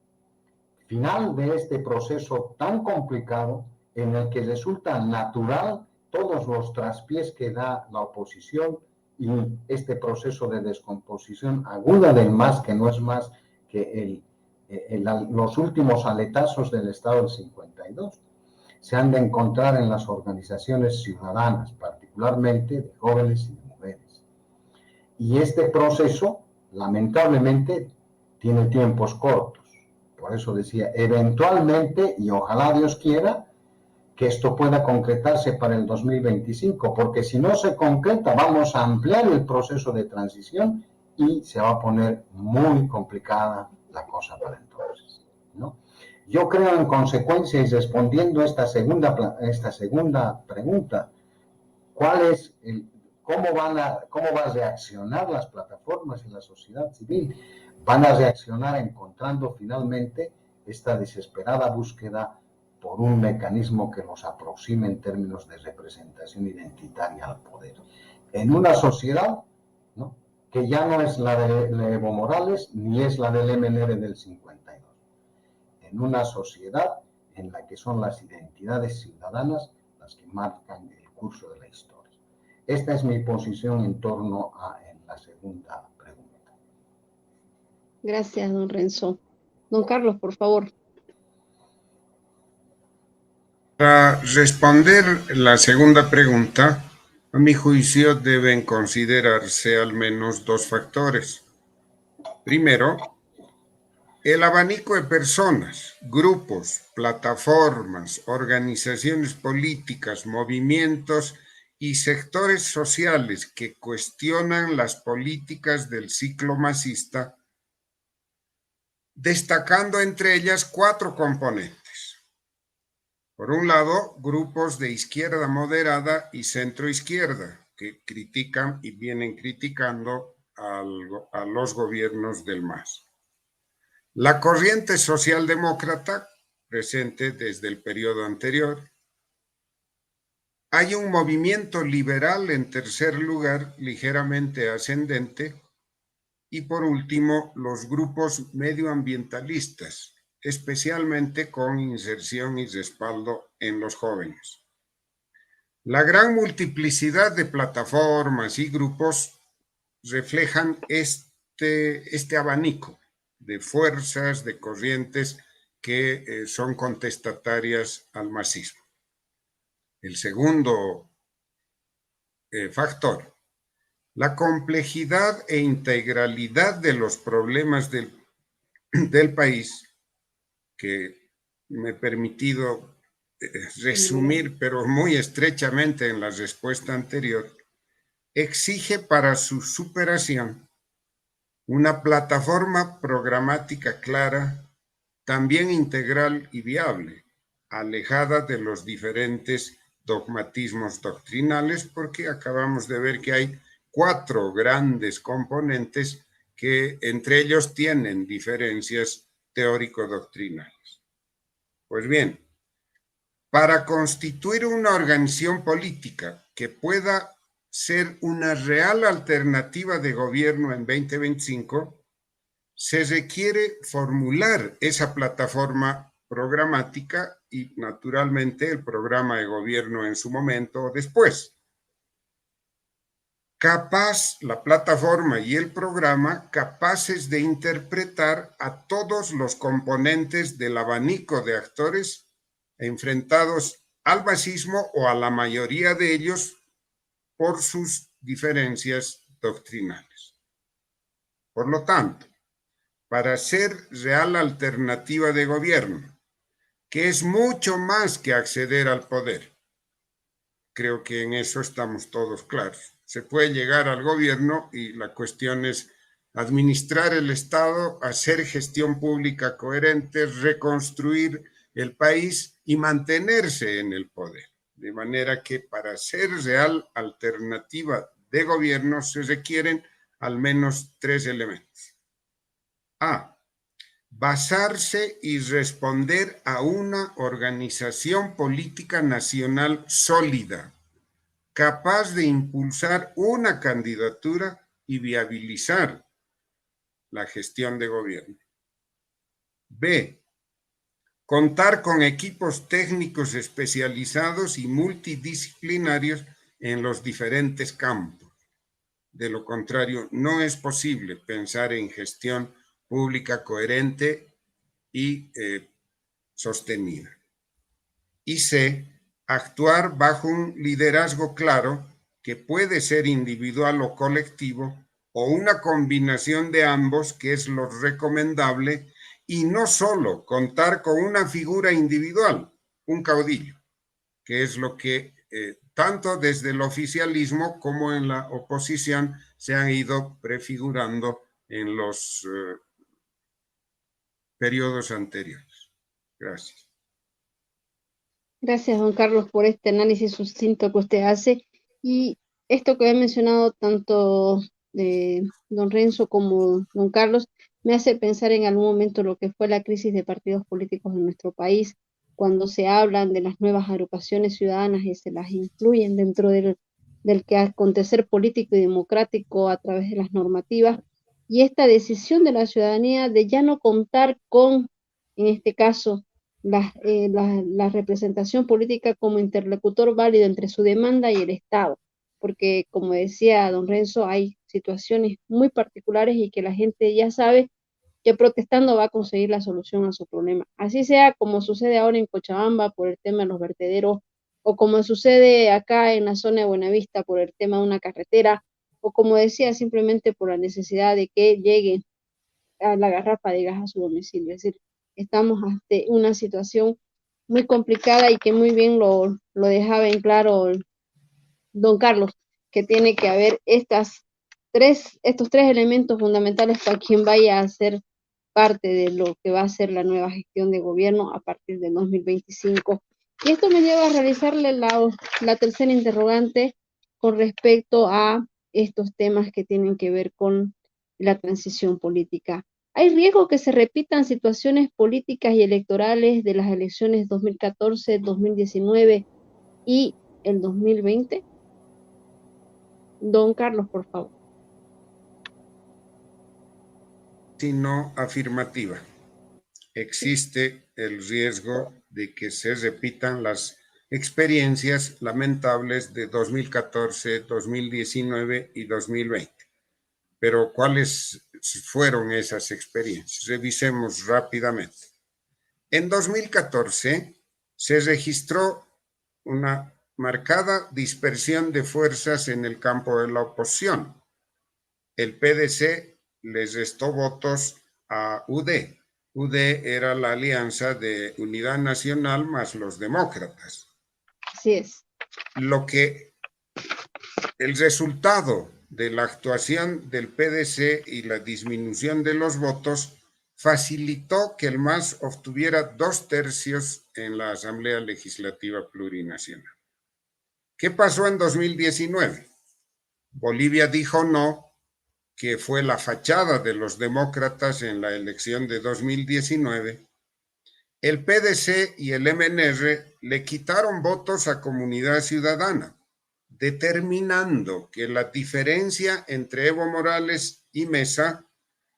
final de este proceso tan complicado, en el que resulta natural todos los traspiés que da la oposición y este proceso de descomposición aguda del MAS, que no es más que los últimos aletazos del Estado del 52, se han de encontrar en las organizaciones ciudadanas, particularmente de jóvenes y de mujeres. Y este proceso, lamentablemente, tiene tiempos cortos. Por eso decía, eventualmente, y ojalá Dios quiera, que esto pueda concretarse para el 2025, porque si no se concreta, vamos a ampliar el proceso de transición y se va a poner muy complicada la cosa para entonces, ¿no? Yo creo, en consecuencia, y respondiendo a esta segunda pregunta, ¿cómo va a reaccionar las plataformas y la sociedad civil? Van a reaccionar encontrando finalmente esta desesperada búsqueda por un mecanismo que los aproxime en términos de representación identitaria al poder. En una sociedad, ¿no?, que ya no es la de Evo Morales ni es la del MNR del 52. En una sociedad en la que son las identidades ciudadanas las que marcan el curso de la historia. Esta es mi posición en torno a la segunda pregunta. Gracias, don Renzo. Don Carlos, por favor. Para responder la segunda pregunta, a mi juicio deben considerarse al menos dos factores. Primero, el abanico de personas, grupos, plataformas, organizaciones políticas, movimientos y sectores sociales que cuestionan las políticas del ciclo masista, destacando entre ellas 4 componentes. Por un lado, grupos de izquierda moderada y centroizquierda que critican y vienen criticando a los gobiernos del MAS. La corriente socialdemócrata, presente desde el periodo anterior. Hay un movimiento liberal, en tercer lugar, ligeramente ascendente. Y por último, los grupos medioambientalistas, especialmente con inserción y respaldo en los jóvenes. La gran multiplicidad de plataformas y grupos reflejan este abanico de fuerzas, de corrientes que son contestatarias al masismo. El segundo factor, la complejidad e integralidad de los problemas del país, que me he permitido resumir, pero muy estrechamente en la respuesta anterior, exige para su superación una plataforma programática clara, también integral y viable, alejada de los diferentes dogmatismos doctrinales, porque acabamos de ver que hay 4 grandes componentes que entre ellos tienen diferencias teórico-doctrinales. Pues bien, para constituir una organización política que pueda ser una real alternativa de gobierno en 2025, se requiere formular esa plataforma programática y, naturalmente, el programa de gobierno en su momento o después. La plataforma y el programa capaces de interpretar a todos los componentes del abanico de actores enfrentados al masismo o a la mayoría de ellos por sus diferencias doctrinales. Por lo tanto, para ser real alternativa de gobierno, que es mucho más que acceder al poder, creo que en eso estamos todos claros. Se puede llegar al gobierno y la cuestión es administrar el Estado, hacer gestión pública coherente, reconstruir el país y mantenerse en el poder. De manera que para ser real alternativa de gobierno se requieren al menos 3 elementos. A. Basarse y responder a una organización política nacional sólida, capaz de impulsar una candidatura y viabilizar la gestión de gobierno. B. Contar con equipos técnicos especializados y multidisciplinarios en los diferentes campos. De lo contrario, no es posible pensar en gestión pública coherente y sostenida. Y C. Actuar bajo un liderazgo claro que puede ser individual o colectivo o una combinación de ambos, que es lo recomendable, y no solo contar con una figura individual, un caudillo, que es lo que tanto desde el oficialismo como en la oposición se han ido prefigurando en los periodos anteriores. Gracias. Gracias, don Carlos, por este análisis sucinto que usted hace. Y esto que he mencionado tanto don Renzo como don Carlos, me hace pensar en algún momento lo que fue la crisis de partidos políticos en nuestro país, cuando se hablan de las nuevas agrupaciones ciudadanas y se las incluyen dentro del que acontecer político y democrático a través de las normativas, y esta decisión de la ciudadanía de ya no contar con, en este caso, la representación política como interlocutor válido entre su demanda y el Estado, porque como decía don Renzo, hay situaciones muy particulares y que la gente ya sabe que protestando va a conseguir la solución a su problema. Así sea como sucede ahora en Cochabamba por el tema de los vertederos, o como sucede acá en la zona de Buenavista por el tema de una carretera, o como decía, simplemente por la necesidad de que llegue a la garrafa de gas a su domicilio. Es decir, estamos ante una situación muy complicada y que muy bien lo dejaba en claro don Carlos, que tiene que haber estos tres elementos fundamentales para quien vaya a ser parte de lo que va a ser la nueva gestión de gobierno a partir del 2025. Y esto me lleva a realizarle la tercera interrogante con respecto a estos temas que tienen que ver con la transición política. ¿Hay riesgo que se repitan situaciones políticas y electorales de las elecciones 2014, 2019 y el 2020? Don Carlos, por favor. Sino afirmativa. Existe el riesgo de que se repitan las experiencias lamentables de 2014, 2019 y 2020. Pero ¿cuáles fueron esas experiencias? Revisemos rápidamente. En 2014 se registró una marcada dispersión de fuerzas en el campo de la oposición. El PDC les restó votos a UD. UD era la alianza de Unidad Nacional más los demócratas. Así es. El resultado de la actuación del PDC y la disminución de los votos facilitó que el MAS obtuviera 2/3 en la Asamblea Legislativa Plurinacional. ¿Qué pasó en 2019? Bolivia dijo no, que fue la fachada de los demócratas en la elección de 2019. El PDC y el MNR le quitaron votos a Comunidad Ciudadana, determinando que la diferencia entre Evo Morales y Mesa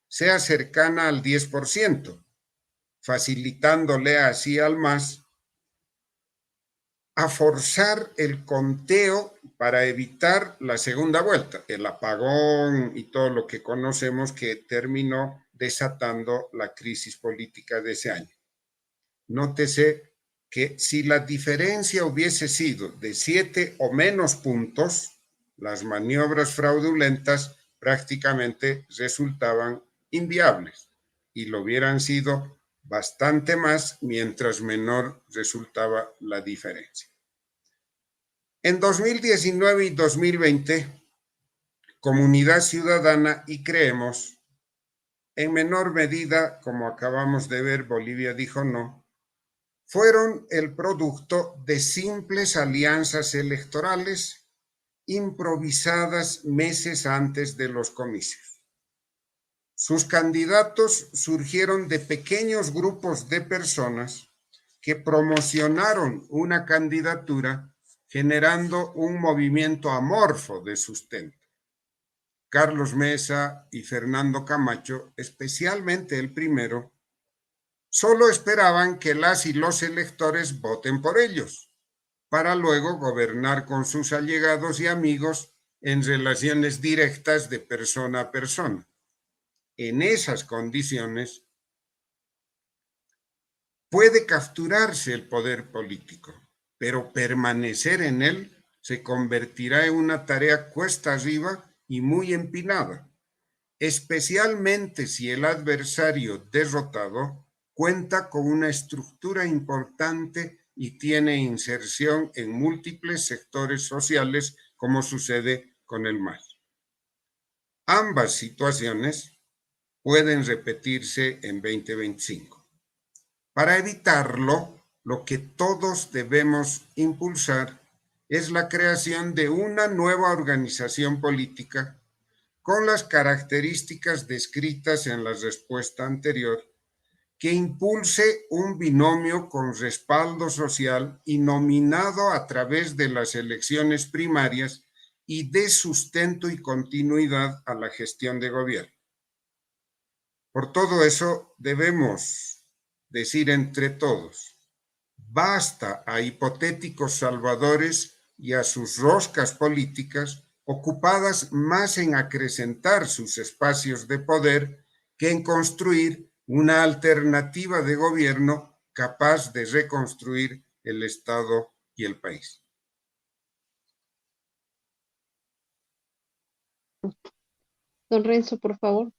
sea cercana al 10%, facilitándole así al MAS a forzar el conteo para evitar la segunda vuelta, el apagón y todo lo que conocemos que terminó desatando la crisis política de ese año. Nótese que si la diferencia hubiese sido de 7 o menos puntos, las maniobras fraudulentas prácticamente resultaban inviables y lo hubieran sido bastante más mientras menor resultaba la diferencia. En 2019 y 2020, Comunidad Ciudadana y Creemos, en menor medida, como acabamos de ver, Bolivia dijo no, fueron el producto de simples alianzas electorales improvisadas meses antes de los comicios. Sus candidatos surgieron de pequeños grupos de personas que promocionaron una candidatura generando un movimiento amorfo de sustento. Carlos Mesa y Fernando Camacho, especialmente el primero, solo esperaban que las y los electores voten por ellos, para luego gobernar con sus allegados y amigos en relaciones directas de persona a persona. En esas condiciones, puede capturarse el poder político, pero permanecer en él se convertirá en una tarea cuesta arriba y muy empinada, especialmente si el adversario derrotado cuenta con una estructura importante y tiene inserción en múltiples sectores sociales, como sucede con el MAS. Ambas situaciones pueden repetirse en 2025. Para evitarlo, lo que todos debemos impulsar es la creación de una nueva organización política con las características descritas en la respuesta anterior, que impulse un binomio con respaldo social y nominado a través de las elecciones primarias y dé sustento y continuidad a la gestión de gobierno. Por todo eso, debemos decir entre todos, basta a hipotéticos salvadores y a sus roscas políticas ocupadas más en acrecentar sus espacios de poder que en construir una alternativa de gobierno capaz de reconstruir el Estado y el país. Don Renzo, por favor.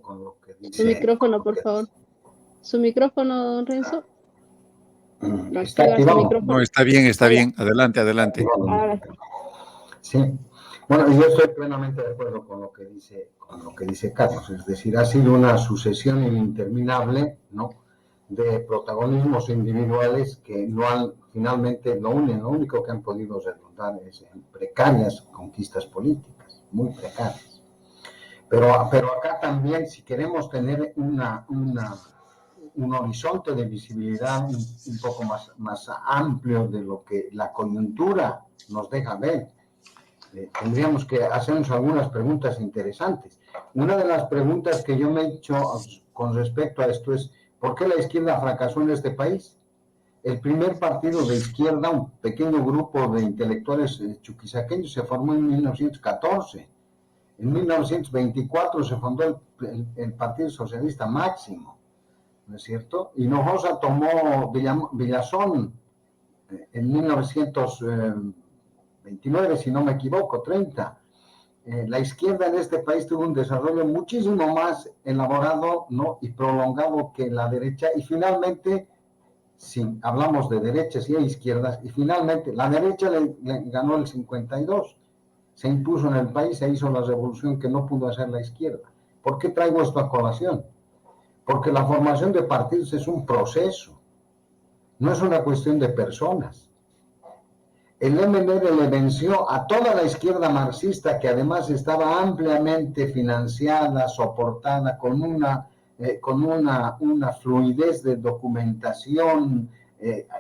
Con lo que dice, Su micrófono, por favor. Su micrófono, don Renzo. Está Activa su activado. micrófono. No, está bien. Adelante, adelante. Ahora sí. Sí, bueno, yo estoy plenamente de acuerdo con lo que dice Carlos, es decir, ha sido una sucesión interminable, ¿no?, de protagonismos individuales que no han, finalmente, lo único que han podido redundar es en precarias conquistas políticas, muy precarias. Pero acá también, si queremos tener un horizonte de visibilidad un poco más amplio de lo que la coyuntura nos deja ver, tendríamos que hacernos algunas preguntas interesantes. Una de las preguntas que yo me he hecho con respecto a esto es, ¿por qué la izquierda fracasó en este país? El primer partido de izquierda, un pequeño grupo de intelectuales chuquisaqueños, se formó en 1914. En 1924 se fundó el Partido Socialista Máximo, ¿no es cierto? Hinojosa tomó Villazón en 1929, si no me equivoco, 30. La izquierda en este país tuvo un desarrollo muchísimo más elaborado, ¿no?, y prolongado que la derecha, y finalmente, si hablamos de derechas y de izquierdas, y finalmente la derecha le ganó el 52, se impuso en el país, se hizo la revolución que no pudo hacer la izquierda. ¿Por qué traigo esto a colación? Porque la formación de partidos es un proceso, no es una cuestión de personas. El MNR le venció a toda la izquierda marxista, que además estaba ampliamente financiada, soportada, con una fluidez de documentación,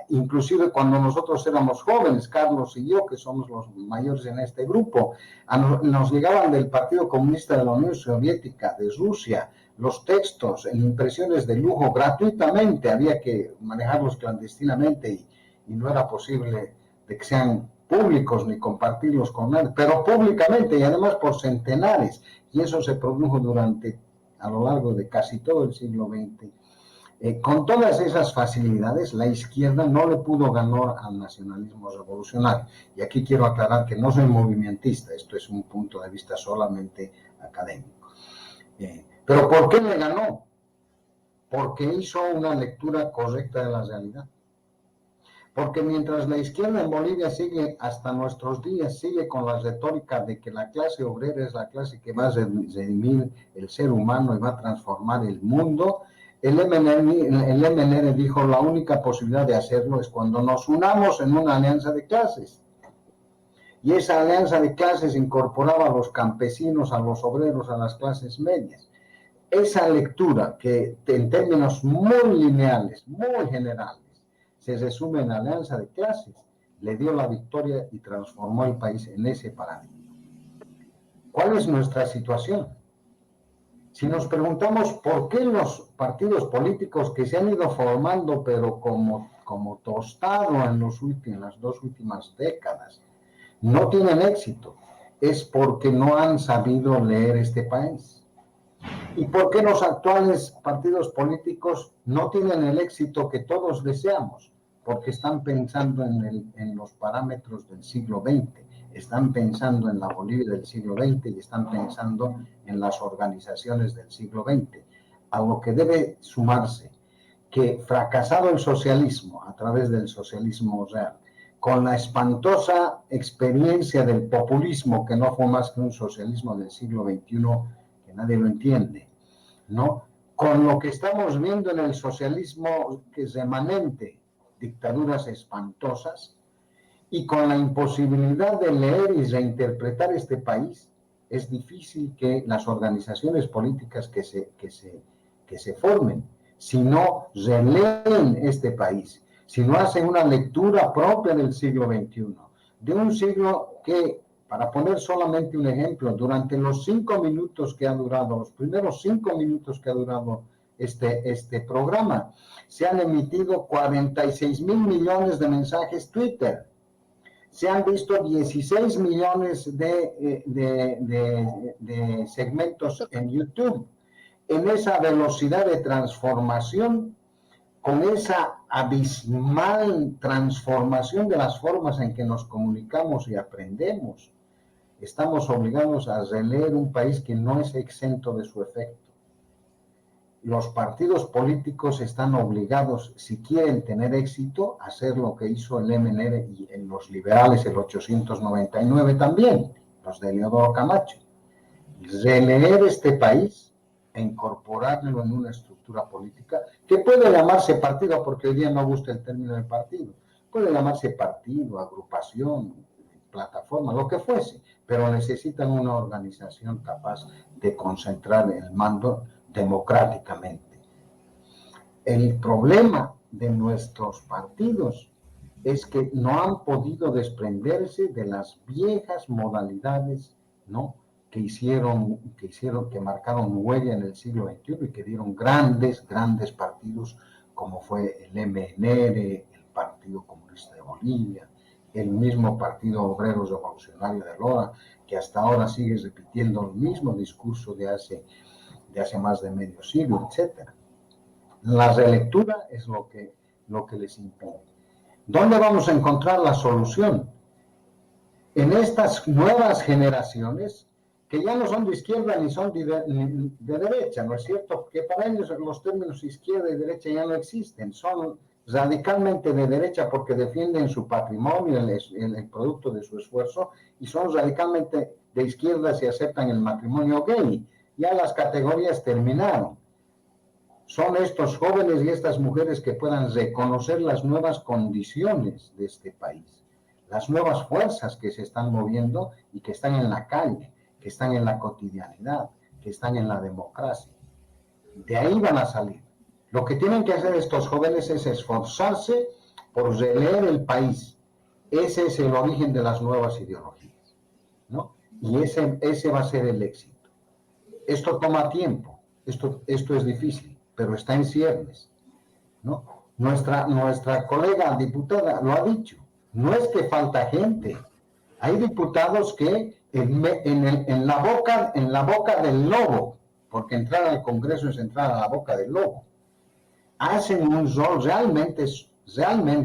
inclusive cuando nosotros éramos jóvenes, Carlos y yo, que somos los mayores en este grupo, nos llegaban del Partido Comunista de la Unión Soviética, de Rusia, los textos en impresiones de lujo gratuitamente, había que manejarlos clandestinamente y no era posible de que sean públicos ni compartirlos con nadie, pero públicamente y además por centenares, y eso se produjo a lo largo de casi todo el siglo XX. Con todas esas facilidades, la izquierda no le pudo ganar al nacionalismo revolucionario. Y aquí quiero aclarar que no soy movimentista, esto es un punto de vista solamente académico. Pero ¿por qué le ganó? Porque hizo una lectura correcta de la realidad. Porque mientras la izquierda en Bolivia sigue, hasta nuestros días, sigue con la retórica de que la clase obrera es la clase que va a redimir el ser humano y va a transformar el mundo, el MNR dijo la única posibilidad de hacerlo es cuando nos unamos en una alianza de clases. Y esa alianza de clases incorporaba a los campesinos, a los obreros, a las clases medias. Esa lectura que en términos muy lineales, muy generales, se resume en alianza de clases, le dio la victoria y transformó el país en ese paradigma. ¿Cuál es nuestra situación? Si nos preguntamos por qué los partidos políticos que se han ido formando, pero como tostado en las 2 últimas décadas, no tienen éxito, es porque no han sabido leer este país. ¿Y por qué los actuales partidos políticos no tienen el éxito que todos deseamos? Porque están pensando en los parámetros del siglo XX, están pensando en la Bolivia del siglo XX y están pensando en las organizaciones del siglo XX. A lo que debe sumarse que fracasado el socialismo a través del socialismo real, con la espantosa experiencia del populismo, que no fue más que un socialismo del siglo XXI, que nadie lo entiende, ¿no? Con lo que estamos viendo en el socialismo, que es remanente, dictaduras espantosas, y con la imposibilidad de leer y reinterpretar este país, es difícil que las organizaciones políticas que se formen, si no releen este país, si no hacen una lectura propia del siglo XXI, de un siglo que, para poner solamente un ejemplo, durante los 5 minutos que ha durado, los primeros 5 minutos que ha durado este programa, se han emitido 46,000 millones de mensajes Twitter, se han visto 16 millones de segmentos en YouTube. En esa velocidad de transformación, con esa abismal transformación de las formas en que nos comunicamos y aprendemos, estamos obligados a releer un país que no es exento de su efecto. Los partidos políticos están obligados, si quieren tener éxito, a hacer lo que hizo el MNR y en los liberales el 899 también, los de Eleodoro Camacho. Releer este país e incorporarlo en una estructura política que puede llamarse partido, porque hoy día no gusta el término de partido, puede llamarse partido, agrupación, plataforma, lo que fuese, pero necesitan una organización capaz de concentrar el mando democráticamente. El problema de nuestros partidos es que no han podido desprenderse de las viejas modalidades, ¿no?, que marcaron huella en el siglo XXI y que dieron grandes partidos, como fue el MNR, el Partido Comunista de Bolivia, el mismo Partido Obrero Revolucionario de Lora, que hasta ahora sigue repitiendo el mismo discurso de hace más de medio siglo, etc. La relectura es lo que les impide. ¿Dónde vamos a encontrar la solución? En estas nuevas generaciones, que ya no son de izquierda ni son de derecha, ¿no es cierto? Que para ellos los términos izquierda y derecha ya no existen, son radicalmente de derecha porque defienden su patrimonio, el producto de su esfuerzo, y son radicalmente de izquierda si aceptan el matrimonio gay. Ya las categorías terminaron. Son estos jóvenes y estas mujeres que puedan reconocer las nuevas condiciones de este país, las nuevas fuerzas que se están moviendo y que están en la calle, que están en la cotidianidad, que están en la democracia. De ahí van a salir. Lo que tienen que hacer estos jóvenes es esforzarse por releer el país. Ese es el origen de las nuevas ideologías, ¿no? Y ese va a ser el éxito. Esto toma tiempo, esto es difícil, pero está en ciernes, ¿no? Nuestra colega diputada lo ha dicho, no es que falta gente, hay diputados que en la boca del lobo, porque entrar al Congreso es entrar a la boca del lobo, hacen un rol realmente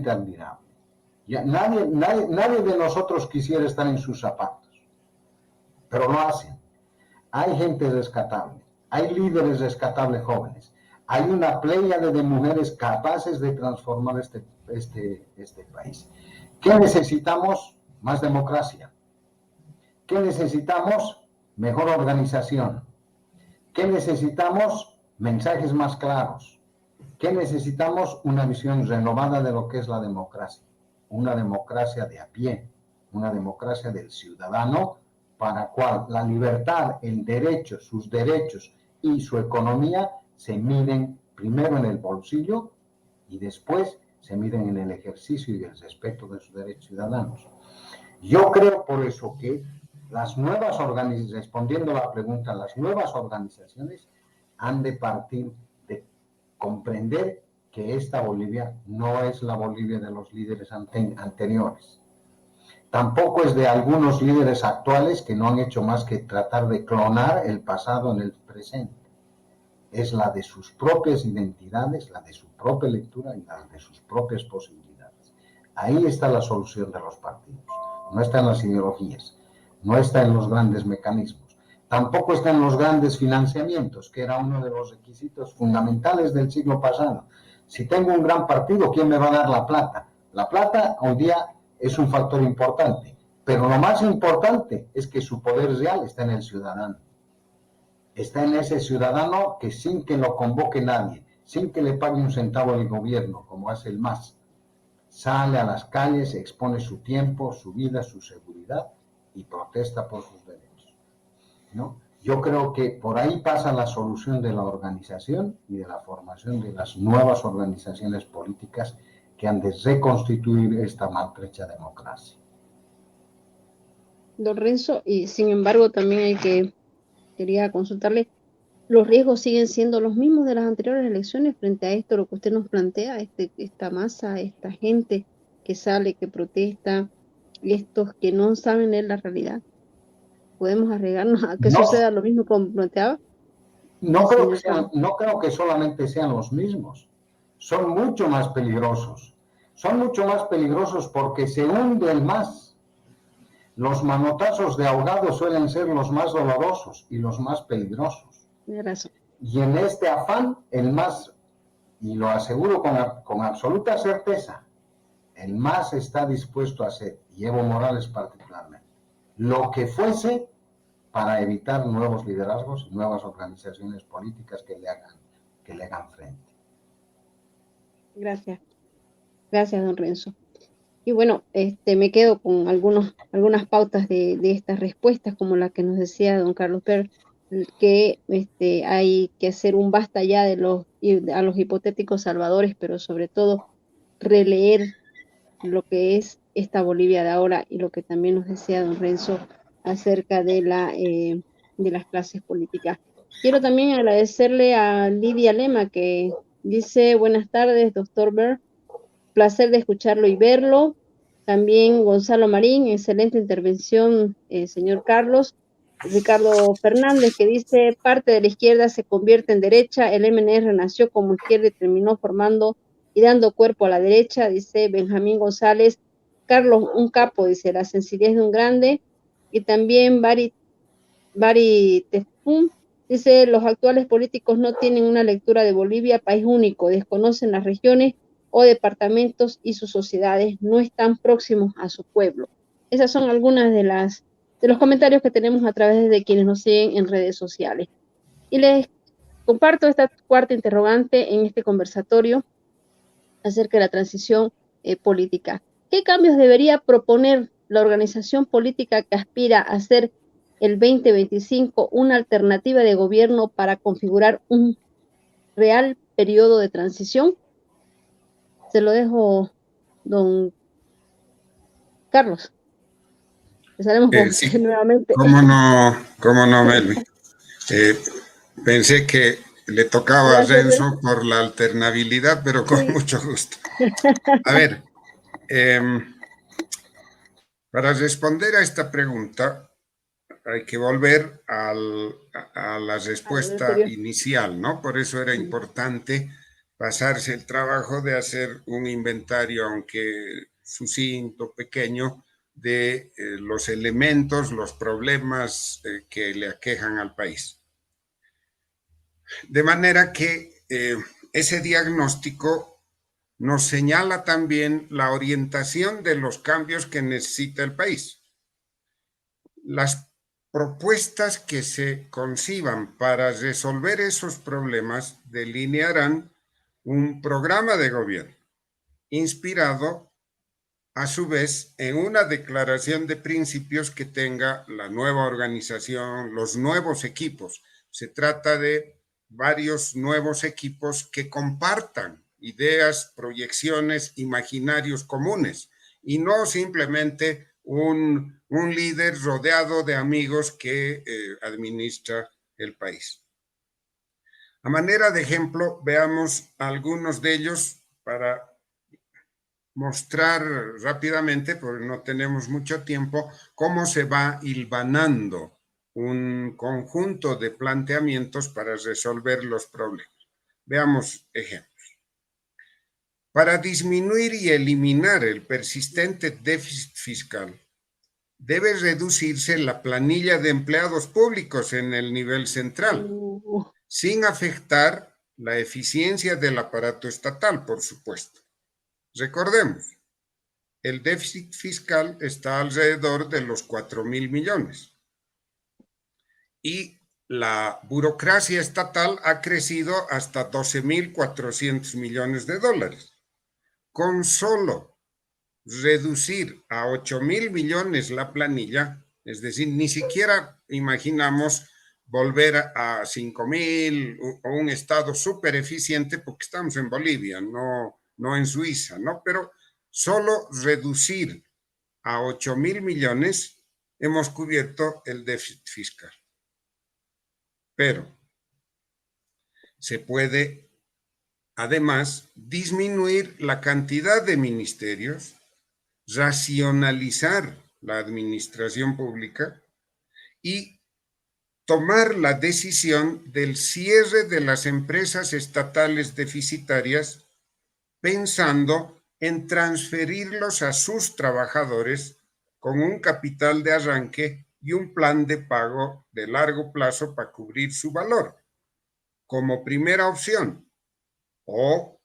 admirable. Ya, nadie de nosotros quisiera estar en sus zapatos, pero lo hacen. Hay gente rescatable, hay líderes rescatables jóvenes, hay una pléyade de mujeres capaces de transformar este país. ¿Qué necesitamos? Más democracia. ¿Qué necesitamos? Mejor organización. ¿Qué necesitamos? Mensajes más claros. ¿Qué necesitamos? Una visión renovada de lo que es la democracia. Una democracia de a pie, una democracia del ciudadano, para cual la libertad, el derecho, sus derechos y su economía se miden primero en el bolsillo y después se miden en el ejercicio y el respeto de sus derechos ciudadanos. Yo creo por eso que las nuevas organizaciones, respondiendo a la pregunta, las nuevas organizaciones han de partir de comprender que esta Bolivia no es la Bolivia de los líderes anteriores. Tampoco es de algunos líderes actuales que no han hecho más que tratar de clonar el pasado en el presente. Es la de sus propias identidades, la de su propia lectura y la de sus propias posibilidades. Ahí está la solución de los partidos. No está en las ideologías, no está en los grandes mecanismos, tampoco está en los grandes financiamientos, que era uno de los requisitos fundamentales del siglo pasado. Si tengo un gran partido, ¿quién me va a dar la plata? La plata hoy día es un factor importante, pero lo más importante es que su poder real está en el ciudadano. Está en ese ciudadano que sin que lo convoque nadie, sin que le pague un centavo el gobierno, como hace el MAS, sale a las calles, expone su tiempo, su vida, su seguridad y protesta por sus derechos, ¿no? Yo creo que por ahí pasa la solución de la organización y de la formación de las nuevas organizaciones políticas que han de reconstituir esta maltrecha democracia. Don Renzo, y sin embargo también quería consultarle, ¿los riesgos siguen siendo los mismos de las anteriores elecciones frente a esto, lo que usted nos plantea, esta masa, esta gente que sale, que protesta, y estos que no saben leer la realidad? ¿Podemos arriesgarnos a que No, suceda lo mismo como planteaba? no creo que solamente sean los mismos, son mucho más peligrosos. Son mucho más peligrosos porque se hunden más. Los manotazos de ahogado suelen ser los más dolorosos y los más peligrosos. Tiene razón. Y en este afán, el MAS, y lo aseguro con absoluta certeza, el MAS está dispuesto a hacer, y Evo Morales particularmente, lo que fuese para evitar nuevos liderazgos y nuevas organizaciones políticas que le hagan frente. Gracias. Gracias, don Renzo. Y bueno, me quedo con algunas pautas de estas respuestas, como la que nos decía don Carlos Per, que hay que hacer un basta ya a los hipotéticos salvadores, pero sobre todo releer lo que es esta Bolivia de ahora y lo que también nos decía don Renzo acerca de las clases políticas. Quiero también agradecerle a Lidia Lema, que dice: buenas tardes, doctor Ber, placer de escucharlo y verlo. También Gonzalo Marín, excelente intervención, señor Carlos. Ricardo Fernández, que dice: parte de la izquierda se convierte en derecha, el MNR nació como izquierda y terminó formando y dando cuerpo a la derecha. Dice Benjamín González: Carlos, un capo, dice, la sencillez de un grande. Y también Bari Tefún dice: los actuales políticos no tienen una lectura de Bolivia, país único, desconocen las regiones o departamentos y sus sociedades no están próximos a su pueblo. Esas son algunas de los comentarios que tenemos a través de quienes nos siguen en redes sociales. Y les comparto esta cuarta interrogante en este conversatorio acerca de la transición política. ¿Qué cambios debería proponer la organización política que aspira a ser el 2025 una alternativa de gobierno para configurar un real periodo de transición? Se lo dejo, don Carlos. Empezaremos con Sí, usted nuevamente. cómo no, Melvin. Pensé que le tocaba a Renzo por la alternabilidad, pero con mucho gusto. A ver, para responder a esta pregunta hay que volver a la respuesta inicial, ¿no? Por eso era importante pasarse el trabajo de hacer un inventario, aunque sucinto, pequeño, de los elementos, los problemas que le aquejan al país. De manera que ese diagnóstico nos señala también la orientación de los cambios que necesita el país. Las propuestas que se conciban para resolver esos problemas delinearán un programa de gobierno inspirado a su vez en una declaración de principios que tenga la nueva organización, los nuevos equipos. Se trata de varios nuevos equipos que compartan ideas, proyecciones, imaginarios comunes y no simplemente un líder rodeado de amigos que administra el país. A manera de ejemplo, veamos algunos de ellos para mostrar rápidamente, porque no tenemos mucho tiempo, cómo se va hilvanando un conjunto de planteamientos para resolver los problemas. Veamos ejemplos. Para disminuir y eliminar el persistente déficit fiscal, debe reducirse la planilla de empleados públicos en el nivel central, sin afectar la eficiencia del aparato estatal, por supuesto. Recordemos, el déficit fiscal está alrededor de los 4.000 millones y la burocracia estatal ha crecido hasta 12.400 millones de dólares. Con solo reducir a 8.000 millones la planilla, es decir, ni siquiera imaginamos volver a 5.000 o un estado súper eficiente porque estamos en Bolivia, no en Suiza, ¿no? Pero solo reducir a 8.000 millones hemos cubierto el déficit fiscal. Pero se puede además disminuir la cantidad de ministerios, racionalizar la administración pública y tomar la decisión del cierre de las empresas estatales deficitarias pensando en transferirlos a sus trabajadores con un capital de arranque y un plan de pago de largo plazo para cubrir su valor, como primera opción, o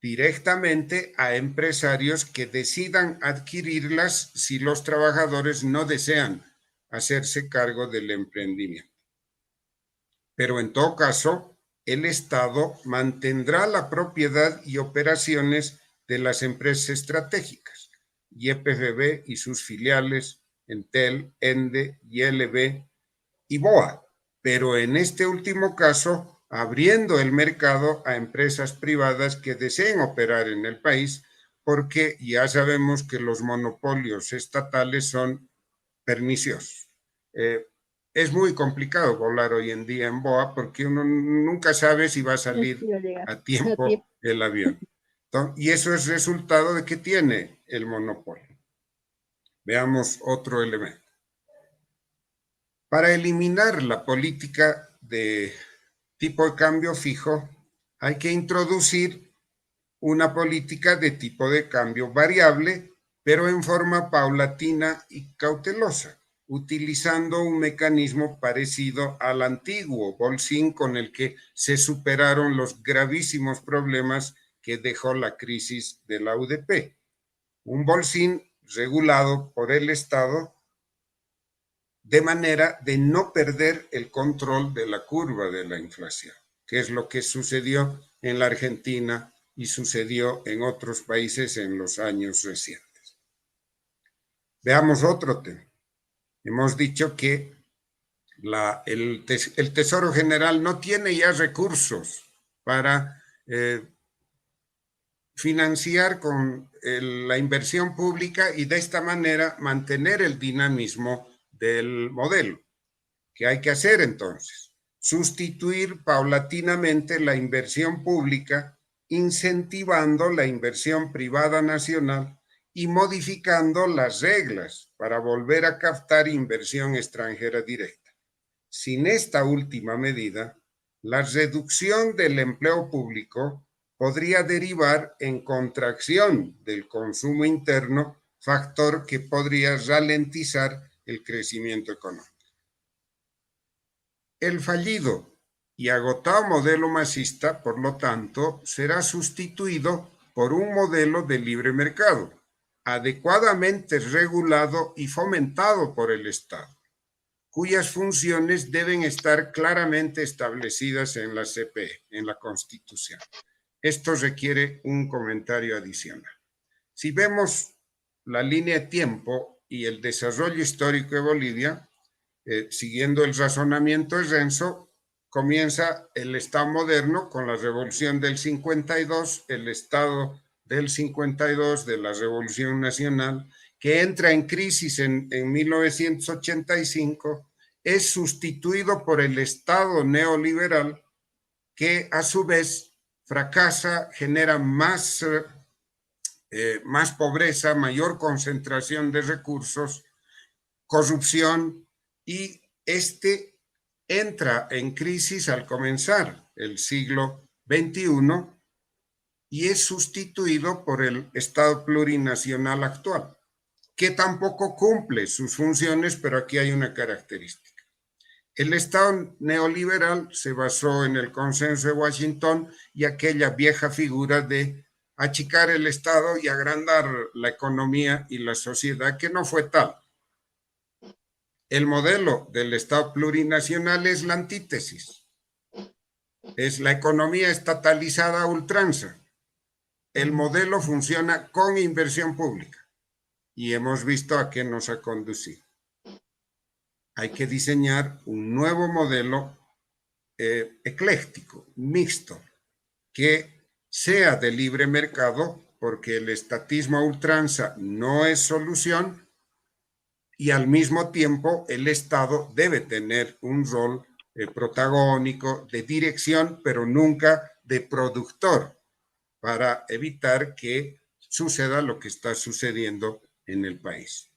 directamente a empresarios que decidan adquirirlas si los trabajadores no desean hacerse cargo del emprendimiento. Pero en todo caso, el Estado mantendrá la propiedad y operaciones de las empresas estratégicas, YPFB y sus filiales, Entel, Ende, YLB y BOA, pero en este último caso, abriendo el mercado a empresas privadas que deseen operar en el país, porque ya sabemos que los monopolios estatales son perniciosos. Es muy complicado volar hoy en día en BOA porque uno nunca sabe si va a salir a tiempo el avión. Y eso es resultado de que tiene el monopolio. Veamos otro elemento. Para eliminar la política de tipo de cambio fijo, hay que introducir una política de tipo de cambio variable, pero en forma paulatina y cautelosa, utilizando un mecanismo parecido al antiguo Bolsín con el que se superaron los gravísimos problemas que dejó la crisis de la UDP. Un Bolsín regulado por el Estado de manera de no perder el control de la curva de la inflación, que es lo que sucedió en la Argentina y sucedió en otros países en los años recientes. Veamos otro tema. Hemos dicho que el Tesoro General no tiene ya recursos para financiar con la inversión pública y de esta manera mantener el dinamismo del modelo. ¿Qué hay que hacer entonces? Sustituir paulatinamente la inversión pública, incentivando la inversión privada nacional y modificando las reglas para volver a captar inversión extranjera directa. Sin esta última medida, la reducción del empleo público podría derivar en contracción del consumo interno, factor que podría ralentizar el crecimiento económico. El fallido y agotado modelo masista, por lo tanto, será sustituido por un modelo de libre mercado, adecuadamente regulado y fomentado por el Estado, cuyas funciones deben estar claramente establecidas en la CPE, en la Constitución. Esto requiere un comentario adicional. Si vemos la línea de tiempo y el desarrollo histórico de Bolivia, siguiendo el razonamiento de Renzo, comienza el Estado moderno con la Revolución del 52, el Estado del 52 de la Revolución Nacional, que entra en crisis en 1985, es sustituido por el Estado neoliberal, que a su vez fracasa, genera más pobreza, mayor concentración de recursos, corrupción, y entra en crisis al comenzar el siglo XXI y es sustituido por el Estado plurinacional actual, que tampoco cumple sus funciones, pero aquí hay una característica. El Estado neoliberal se basó en el consenso de Washington y aquella vieja figura de achicar el Estado y agrandar la economía y la sociedad, que no fue tal. El modelo del Estado plurinacional es la antítesis. Es la economía estatalizada a ultranza. El modelo funciona con inversión pública y hemos visto a qué nos ha conducido. Hay que diseñar un nuevo modelo ecléctico, mixto, que sea de libre mercado, porque el estatismo a ultranza no es solución, y al mismo tiempo el Estado debe tener un rol protagónico de dirección, pero nunca de productor, para evitar que suceda lo que está sucediendo en el país.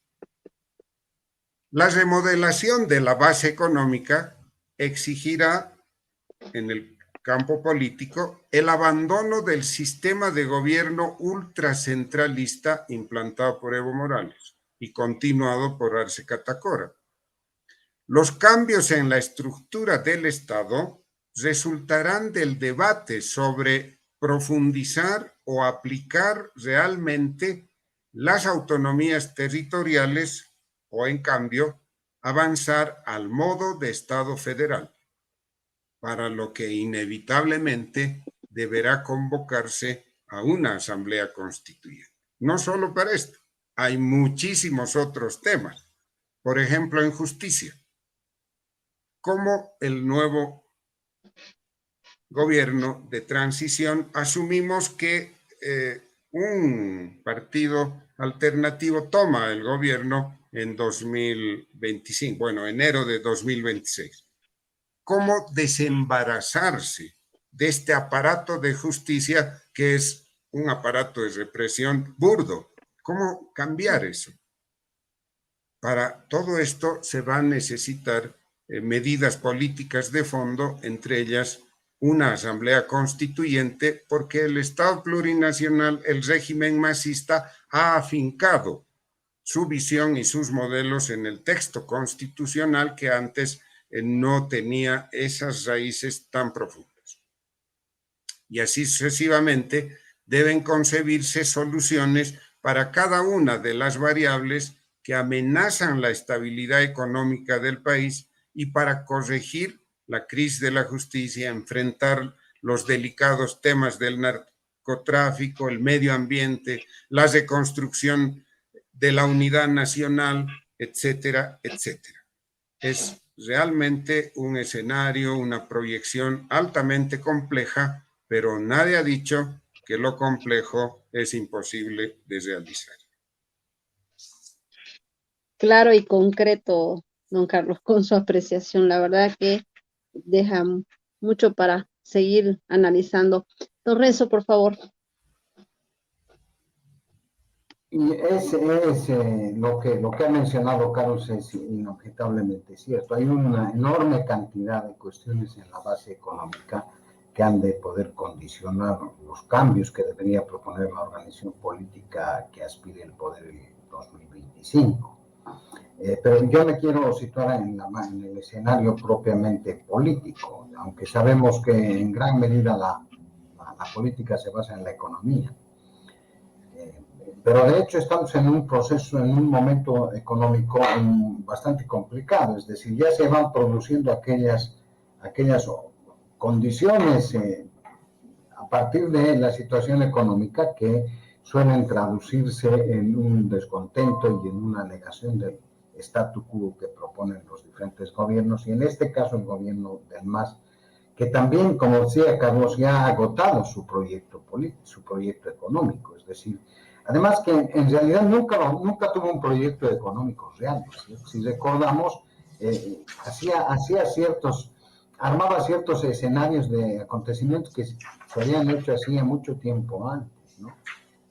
La remodelación de la base económica exigirá, en el campo político, el abandono del sistema de gobierno ultracentralista implantado por Evo Morales y continuado por Arce Catacora. Los cambios en la estructura del Estado resultarán del debate sobre profundizar o aplicar realmente las autonomías territoriales o, en cambio, avanzar al modo de Estado federal, para lo que inevitablemente deberá convocarse a una asamblea constituyente. No solo para esto, hay muchísimos otros temas. Por ejemplo, en justicia. Como el nuevo gobierno de transición asumimos que un partido alternativo toma el gobierno en 2025, bueno, enero de 2026. ¿Cómo desembarazarse de este aparato de justicia que es un aparato de represión burdo? ¿Cómo cambiar eso? Para todo esto se va a necesitar medidas políticas de fondo, entre ellas una asamblea constituyente, porque el Estado plurinacional, el régimen masista, ha afincado su visión y sus modelos en el texto constitucional que antes no tenía esas raíces tan profundas. Y así sucesivamente deben concebirse soluciones para cada una de las variables que amenazan la estabilidad económica del país y para corregir la crisis de la justicia, enfrentar los delicados temas del narcotráfico, el medio ambiente, la reconstrucción de la unidad nacional, etcétera, etcétera. Es realmente un escenario, una proyección altamente compleja, pero nadie ha dicho que lo complejo es imposible de realizar. Claro y concreto, don Carlos, con su apreciación. La verdad que deja mucho para seguir analizando. Don Renzo, por favor. Y lo que ha mencionado Carlos es inobjetablemente cierto. Hay una enorme cantidad de cuestiones en la base económica que han de poder condicionar los cambios que debería proponer la organización política que aspire al poder en 2025. Pero yo me quiero situar en el escenario propiamente político, aunque sabemos que en gran medida la política se basa en la economía. Pero de hecho estamos en un proceso, en un momento económico bastante complicado, es decir, ya se van produciendo aquellas condiciones a partir de la situación económica que suelen traducirse en un descontento y en una negación del statu quo que proponen los diferentes gobiernos, y en este caso el gobierno del MAS, que también, como decía Carlos, ya ha agotado su proyecto político, su proyecto económico. Es decir, además que en realidad nunca tuvo un proyecto económico real. Si recordamos, armaba ciertos escenarios de acontecimientos que se habían hecho hacía mucho tiempo antes, ¿no?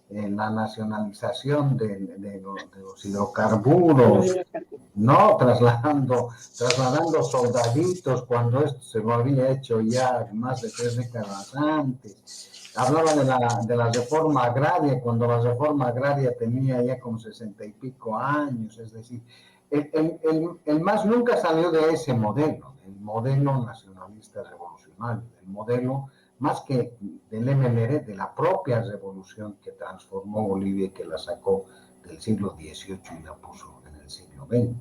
La nacionalización de los hidrocarburos, ¿no? Trasladando soldaditos cuando esto se lo había hecho ya más de 3 décadas antes. Hablaba de la reforma agraria, cuando la reforma agraria tenía ya como 60 y pico años. Es decir, el MAS nunca salió de ese modelo, el modelo nacionalista revolucionario, el modelo más que del MNR, de la propia revolución que transformó Bolivia y que la sacó del siglo XVIII y la puso en el siglo XX.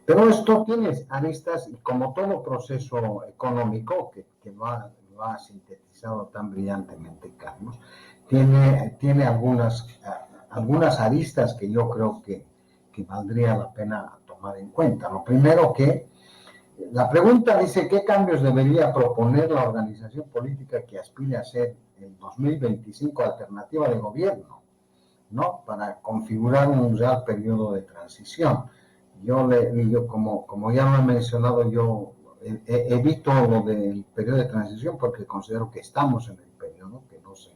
Pero esto tiene aristas, y como todo proceso económico que lo ha sintetizado tan brillantemente Carlos, tiene algunas aristas que yo creo que valdría la pena tomar en cuenta. Lo primero que la pregunta dice, ¿qué cambios debería proponer la organización política que aspire a ser el 2025 alternativa de gobierno, ¿no? Para configurar un real periodo de transición? Yo como ya lo he mencionado, yo evito lo del periodo de transición porque considero que estamos en el periodo que no se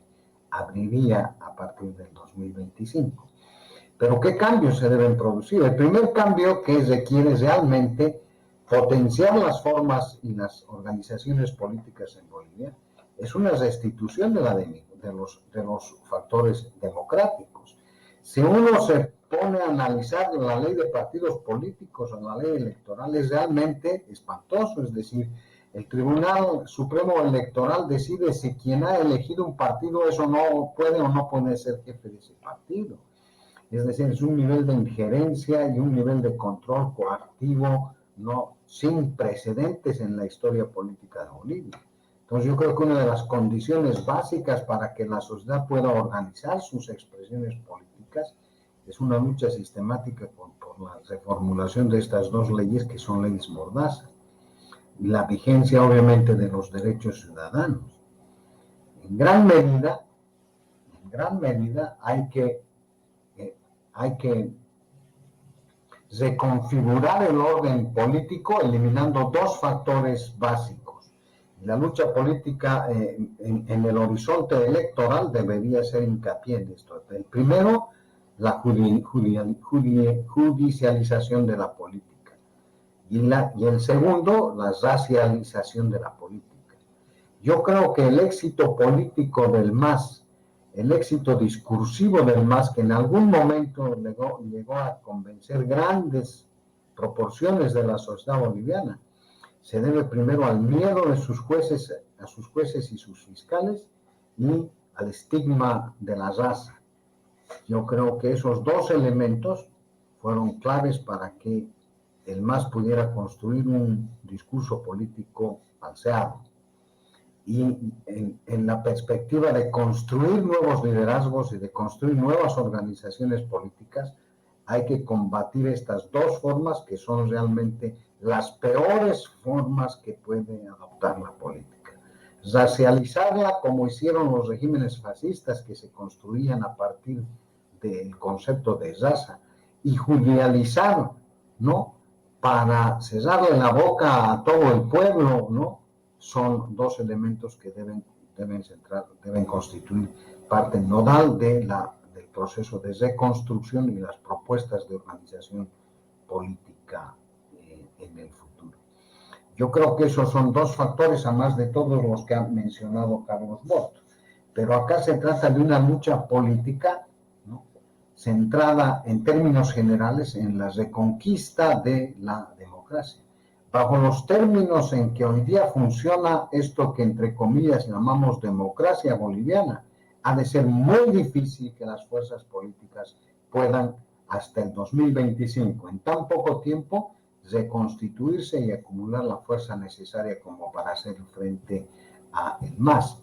abriría a partir del 2025. Pero ¿qué cambios se deben producir? El primer cambio que requiere realmente potenciar las formas y las organizaciones políticas en Bolivia es una restitución de los factores democráticos. Si uno se pone a analizar la ley de partidos políticos o la ley electoral, es realmente espantoso. Es decir, el Tribunal Supremo Electoral decide si quien ha elegido un partido eso no puede o no puede ser jefe de ese partido. Es decir, es un nivel de injerencia y un nivel de control coactivo no sin precedentes en la historia política de Bolivia. Entonces yo creo que una de las condiciones básicas para que la sociedad pueda organizar sus expresiones políticas es una lucha sistemática por la reformulación de estas dos leyes que son leyes mordaza y la vigencia obviamente de los derechos ciudadanos. En gran medida hay que reconfigurar el orden político eliminando dos factores básicos. La lucha política en el horizonte electoral debería ser hincapié en esto. El primero, la judicialización de la política. Y el segundo, la racialización de la política. Yo creo que el éxito político del MAS, el éxito discursivo del MAS, que en algún momento llegó a convencer grandes proporciones de la sociedad boliviana, se debe primero al miedo de sus jueces, a sus jueces y sus fiscales, y al estigma de la raza. Yo creo que esos dos elementos fueron claves para que el MAS pudiera construir un discurso político falseado. Y en la perspectiva de construir nuevos liderazgos y de construir nuevas organizaciones políticas, hay que combatir estas dos formas que son realmente las peores formas que puede adoptar la política. Racializarla como hicieron los regímenes fascistas que se construían a partir del concepto de raza, y judicializar, ¿no? Para cerrarle la boca a todo el pueblo, ¿no? Son dos elementos que deben constituir parte nodal del proceso de reconstrucción y las propuestas de organización política en el futuro. Yo creo que esos son dos factores, además de todos los que ha mencionado Carlos Bort. Pero acá se trata de una lucha política, ¿no? Centrada en términos generales en la reconquista de la democracia. Bajo los términos en que hoy día funciona esto que entre comillas llamamos democracia boliviana, ha de ser muy difícil que las fuerzas políticas puedan hasta el 2025, en tan poco tiempo, reconstituirse y acumular la fuerza necesaria como para hacer frente a el MAS,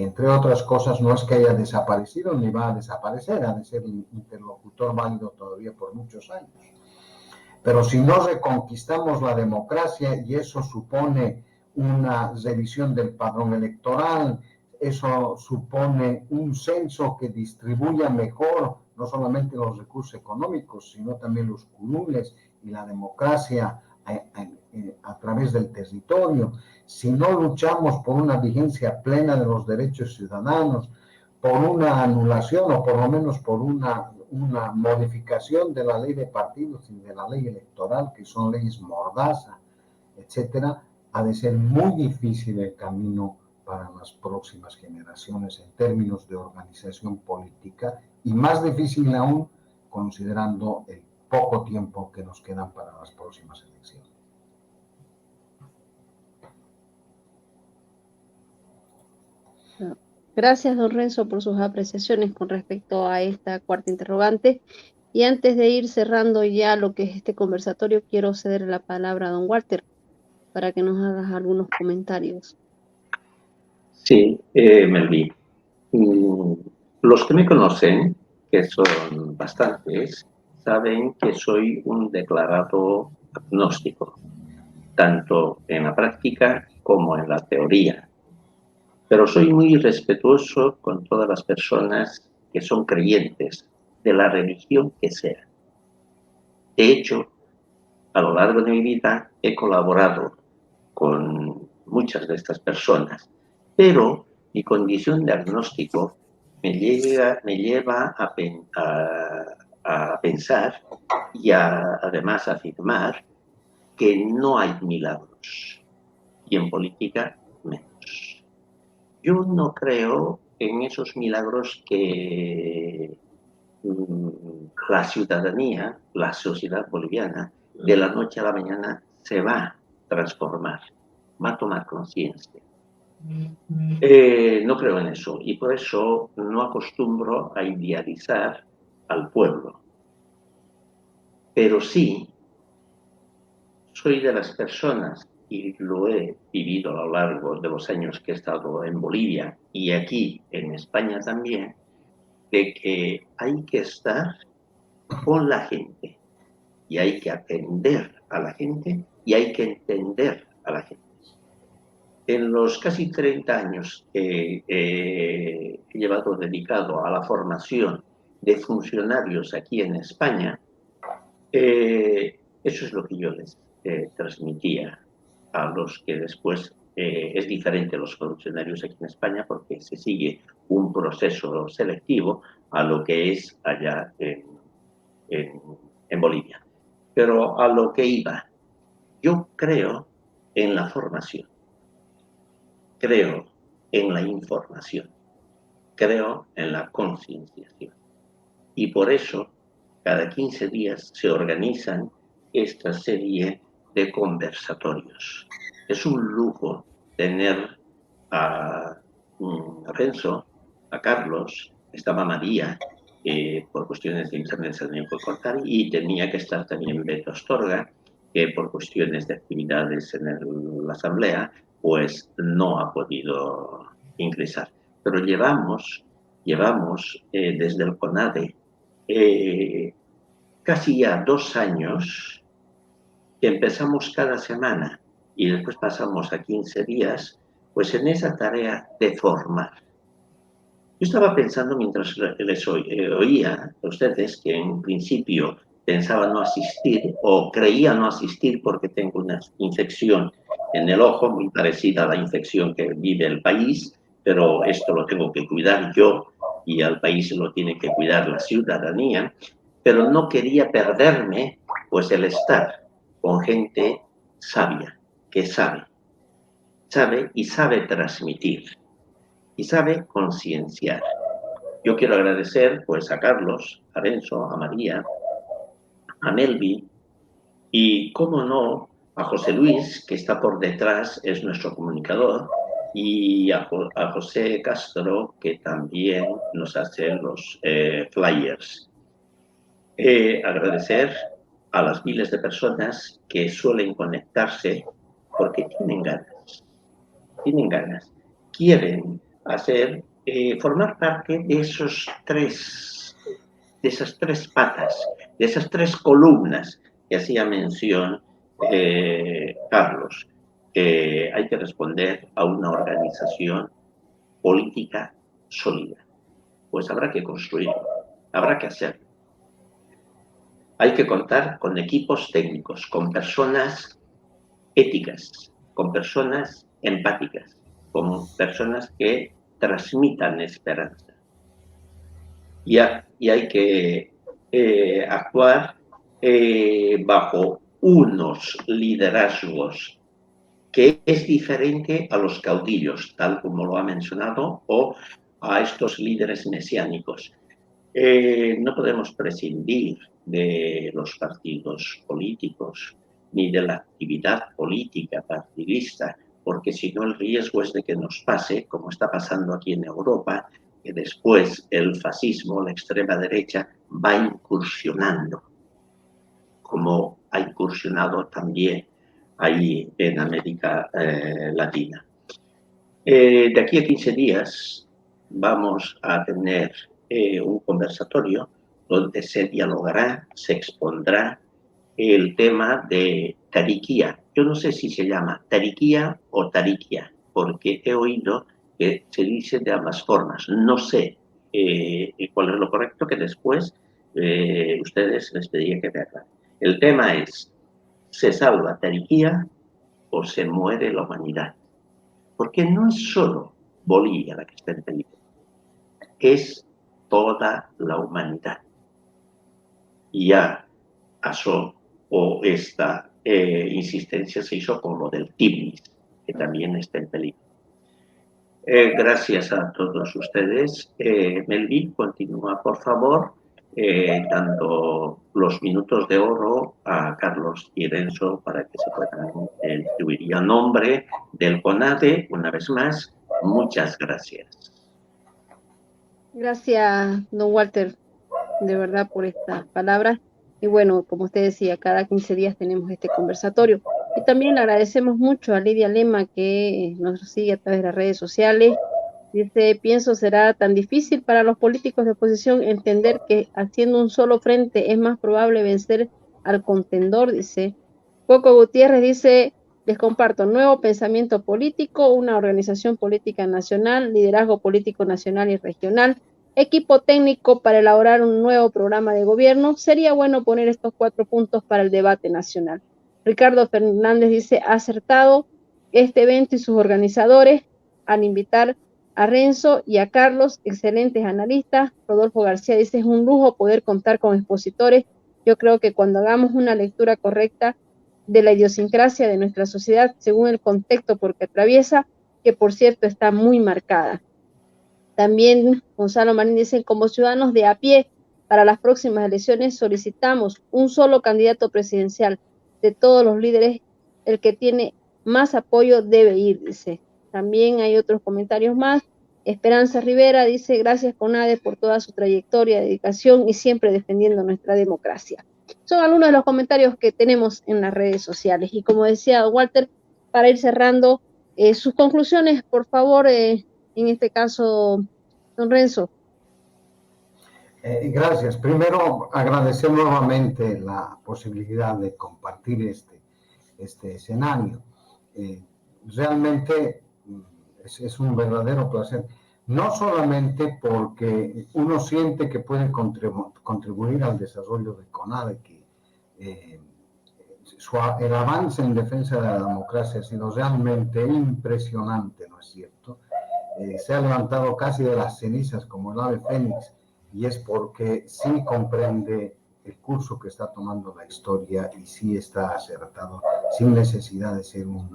que entre otras cosas no es que haya desaparecido ni va a desaparecer, ha de ser interlocutor válido todavía por muchos años. Pero si no reconquistamos la democracia, y eso supone una revisión del padrón electoral, eso supone un censo que distribuya mejor no solamente los recursos económicos, sino también los curules y la democracia a través del territorio. Si no luchamos por una vigencia plena de los derechos ciudadanos, por una anulación o por lo menos por una modificación de la ley de partidos y de la ley electoral, que son leyes mordaza, etcétera, ha de ser muy difícil el camino para las próximas generaciones en términos de organización política, y más difícil aún considerando el poco tiempo que nos quedan para las próximas elecciones. Gracias, don Renzo, por sus apreciaciones con respecto a esta cuarta interrogante. Y antes de ir cerrando ya lo que es este conversatorio, quiero ceder la palabra a don Walter para que nos hagas algunos comentarios. Sí, Melví. Los que me conocen, que son bastantes, saben que soy un declarado agnóstico, tanto en la práctica como en la teoría. Pero soy muy respetuoso con todas las personas que son creyentes, de la religión que sea. De hecho, a lo largo de mi vida he colaborado con muchas de estas personas, pero mi condición de agnóstico me lleva a pensar y además a afirmar que no hay milagros, y en política menos. Yo no creo en esos milagros que la ciudadanía, la sociedad boliviana, de la noche a la mañana se va a transformar, va a tomar conciencia. No creo en eso, y por eso no acostumbro a idealizar al pueblo. Pero sí, soy de las personas, y lo he vivido a lo largo de los años que he estado en Bolivia y aquí en España también, de que hay que estar con la gente y hay que atender a la gente y hay que entender a la gente. En los casi 30 años que he llevado dedicado a la formación de funcionarios aquí en España, eso es lo que yo les transmitía a los que después es diferente los funcionarios aquí en España, porque se sigue un proceso selectivo a lo que es allá en Bolivia. Pero a lo que iba, yo creo en la formación, creo en la información, creo en la concienciación. Y por eso, cada 15 días se organizan esta serie de conversatorios. Es un lujo tener a Renzo, a Carlos, estaba María, por cuestiones de internet se tenía que cortar, y tenía que estar también Beto Astorga, que por cuestiones de actividades en la asamblea, pues no ha podido ingresar. Pero llevamos desde el CONADE casi ya 2 años que empezamos cada semana y después pasamos a 15 días, pues en esa tarea de formar. Yo estaba pensando mientras les oía a ustedes que en principio pensaba no asistir o creía no asistir porque tengo una infección en el ojo muy parecida a la infección que vive el país, pero esto lo tengo que cuidar yo y al país lo tiene que cuidar la ciudadanía, pero no quería perderme pues el estar con gente sabia, que sabe y sabe transmitir y sabe concienciar. Yo quiero agradecer pues a Carlos, a Renzo, a María, a Melví y, cómo no, a José Luis, que está por detrás, es nuestro comunicador, y a José Castro, que también nos hace los flyers. Agradecer a las miles de personas que suelen conectarse porque tienen ganas, quieren formar parte de esas tres patas, de esas tres columnas que hacía mención Carlos. Hay que responder a una organización política sólida. Pues habrá que construirlo, habrá que hacerlo. Hay que contar con equipos técnicos, con personas éticas, con personas empáticas, con personas que transmitan esperanza. Y hay que actuar bajo unos liderazgos que es diferente a los caudillos, tal como lo ha mencionado, o a estos líderes mesiánicos. No podemos prescindir de los partidos políticos ni de la actividad política partidista, porque si no el riesgo es de que nos pase, como está pasando aquí en Europa, que después el fascismo, la extrema derecha, va incursionando, como ha incursionado también ahí en América Latina. De aquí a 15 días vamos a tener un conversatorio donde se dialogará, se expondrá el tema de tariquía. Yo no sé si se llama tariquía o tariquia, porque he oído que se dice de ambas formas. No sé cuál es lo correcto, que después ustedes les pediría que verla. El tema es, ¿se salva tariquía o se muere la humanidad? Porque no es solo Bolivia la que está en peligro, es toda la humanidad. Y ya pasó, o esta insistencia se hizo con lo del TIBNIS, que también está en peligro. Gracias a todos ustedes. Melvin, continúa, por favor, dando los minutos de oro a Carlos y Renzo para que se puedan distribuir. Y a nombre del CONADE, una vez más, muchas gracias. Gracias, don Walter, de verdad, por estas palabras. Y bueno, como usted decía, cada 15 días tenemos este conversatorio. Y también le agradecemos mucho a Lidia Lema, que nos sigue a través de las redes sociales. Dice, pienso será tan difícil para los políticos de oposición entender que haciendo un solo frente es más probable vencer al contendor, dice. Coco Gutiérrez dice, les comparto, nuevo pensamiento político, una organización política nacional, liderazgo político nacional y regional, equipo técnico para elaborar un nuevo programa de gobierno. Sería bueno poner estos 4 puntos para el debate nacional. Ricardo Fernández dice, acertado este evento y sus organizadores al invitar a Renzo y a Carlos, excelentes analistas. Rodolfo García dice, es un lujo poder contar con expositores. Yo creo que cuando hagamos una lectura correcta de la idiosincrasia de nuestra sociedad, según el contexto por que atraviesa, que por cierto está muy marcada. También Gonzalo Marín dice, como ciudadanos de a pie, para las próximas elecciones solicitamos un solo candidato presidencial. De todos los líderes, el que tiene más apoyo debe ir, dice. También hay otros comentarios más. Esperanza Rivera dice, gracias CONADE por toda su trayectoria, dedicación y siempre defendiendo nuestra democracia. Son algunos de los comentarios que tenemos en las redes sociales. Y como decía Walter, para ir cerrando, sus conclusiones, por favor, en este caso, don Renzo. Gracias. Primero, agradecer nuevamente la posibilidad de compartir este escenario. Realmente es un verdadero placer, no solamente porque uno siente que puede contribuir al desarrollo de CONADE, que el avance en defensa de la democracia ha sido realmente impresionante, ¿no es cierto? Se ha levantado casi de las cenizas como el ave fénix, y es porque sí comprende el curso que está tomando la historia y sí está acertado, sin necesidad de ser un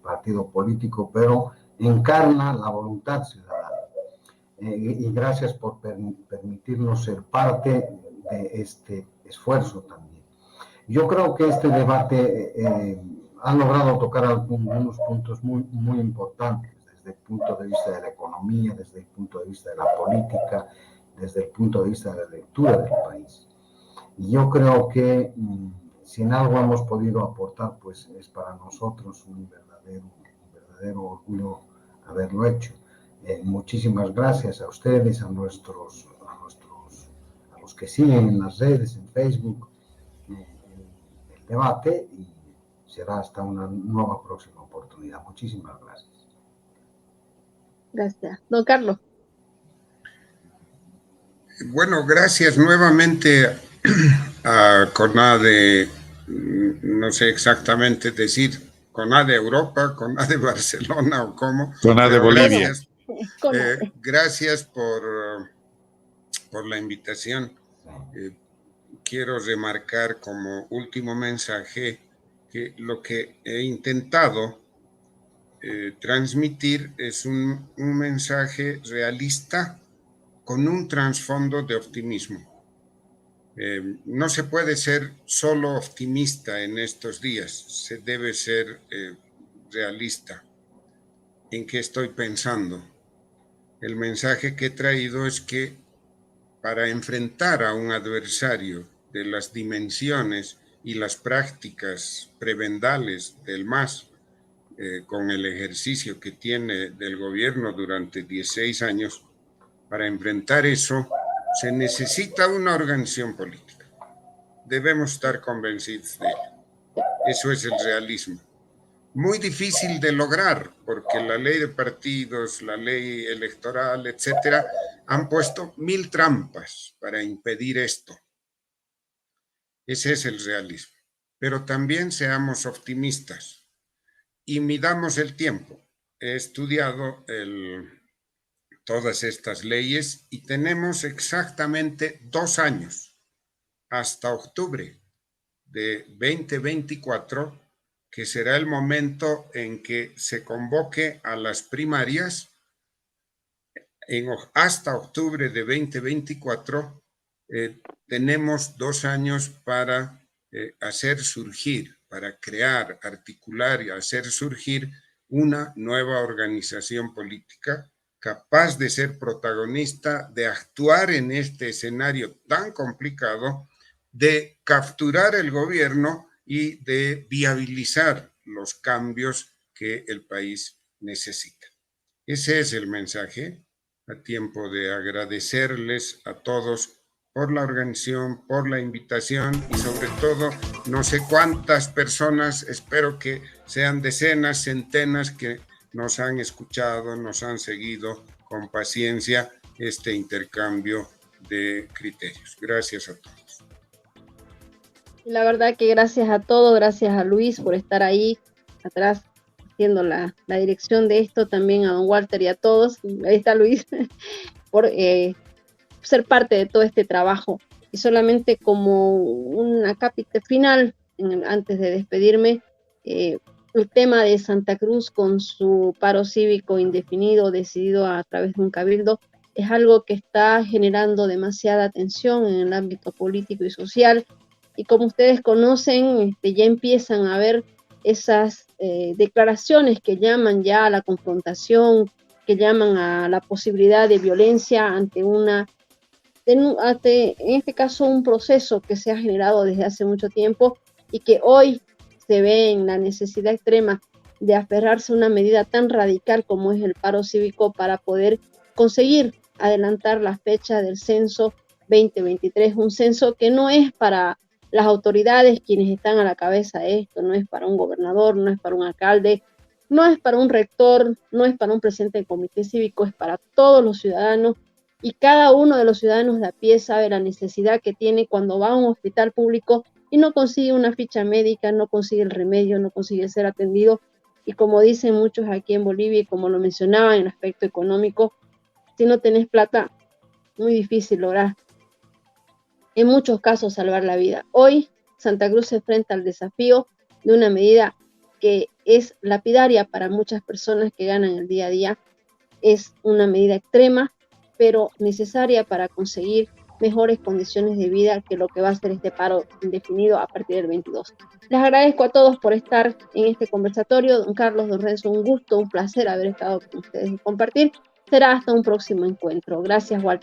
partido político, pero encarna la voluntad ciudadana. Y gracias por permitirnos ser parte de este esfuerzo también. Yo creo que este debate ha logrado tocar algunos puntos muy importantes desde el punto de vista de la economía, desde el punto de vista de la política, desde el punto de vista de la lectura del país. Y yo creo que si en algo hemos podido aportar, pues es para nosotros un verdadero orgullo haberlo hecho. Muchísimas gracias a ustedes, a los que siguen en las redes, en Facebook, el debate, y será hasta una nueva próxima oportunidad. Muchísimas gracias. Gracias. Don Carlos. Bueno, gracias nuevamente a CONADE, no sé exactamente decir CONADE Europa, CONADE Barcelona o cómo. CONADE Bolivia. Gracias por la invitación. Quiero remarcar como último mensaje que lo que he intentado transmitir es un mensaje realista con un trasfondo de optimismo. No se puede ser solo optimista en estos días, se debe ser realista. ¿En qué estoy pensando? El mensaje que he traído es que para enfrentar a un adversario de las dimensiones y las prácticas prebendales del MAS, con el ejercicio que tiene del gobierno durante 16 años, para enfrentar eso se necesita una organización política. Debemos estar convencidos de ello. Eso es el realismo. Muy difícil de lograr, porque la ley de partidos, la ley electoral, etcétera, han puesto 1000 trampas para impedir esto. Ese es el realismo. Pero también seamos optimistas y midamos el tiempo. He estudiado todas estas leyes y tenemos exactamente 2 años, hasta octubre de 2024, que será el momento en que se convoque a las primarias. Hasta octubre de 2024 tenemos 2 años para hacer surgir, para crear, articular y hacer surgir una nueva organización política capaz de ser protagonista, de actuar en este escenario tan complicado, de capturar el gobierno y de viabilizar los cambios que el país necesita. Ese es el mensaje. A tiempo de agradecerles a todos por la organización, por la invitación y sobre todo, no sé cuántas personas, espero que sean decenas, centenas, que nos han escuchado, nos han seguido con paciencia este intercambio de criterios. Gracias a todos. La verdad que gracias a todos, gracias a Luis por estar ahí atrás haciendo la dirección de esto, también a don Walter y a todos, ahí está Luis, por ser parte de todo este trabajo. Y solamente como una cápita final, antes de despedirme, el tema de Santa Cruz con su paro cívico indefinido decidido a través de un cabildo es algo que está generando demasiada tensión en el ámbito político y social, y como ustedes conocen, ya empiezan a haber esas declaraciones que llaman ya a la confrontación, que llaman a la posibilidad de violencia ante en este caso un proceso que se ha generado desde hace mucho tiempo y que hoy se ve en la necesidad extrema de aferrarse a una medida tan radical como es el paro cívico para poder conseguir adelantar la fecha del censo 2023, un censo que no es para las autoridades quienes están a la cabeza de esto, no es para un gobernador, no es para un alcalde, no es para un rector, no es para un presidente del comité cívico, es para todos los ciudadanos, y cada uno de los ciudadanos de a pie sabe la necesidad que tiene cuando va a un hospital público y no consigue una ficha médica, no consigue el remedio, no consigue ser atendido, y como dicen muchos aquí en Bolivia, y como lo mencionaba en el aspecto económico, si no tenés plata, muy difícil lograr en muchos casos salvar la vida. Hoy Santa Cruz se enfrenta al desafío de una medida que es lapidaria para muchas personas que ganan el día a día. Es una medida extrema, pero necesaria para conseguir mejores condiciones de vida que lo que va a ser este paro indefinido a partir del 22. Les agradezco a todos por estar en este conversatorio. Don Carlos, don Renzo, un gusto, un placer haber estado con ustedes y compartir. Será hasta un próximo encuentro. Gracias, Walter.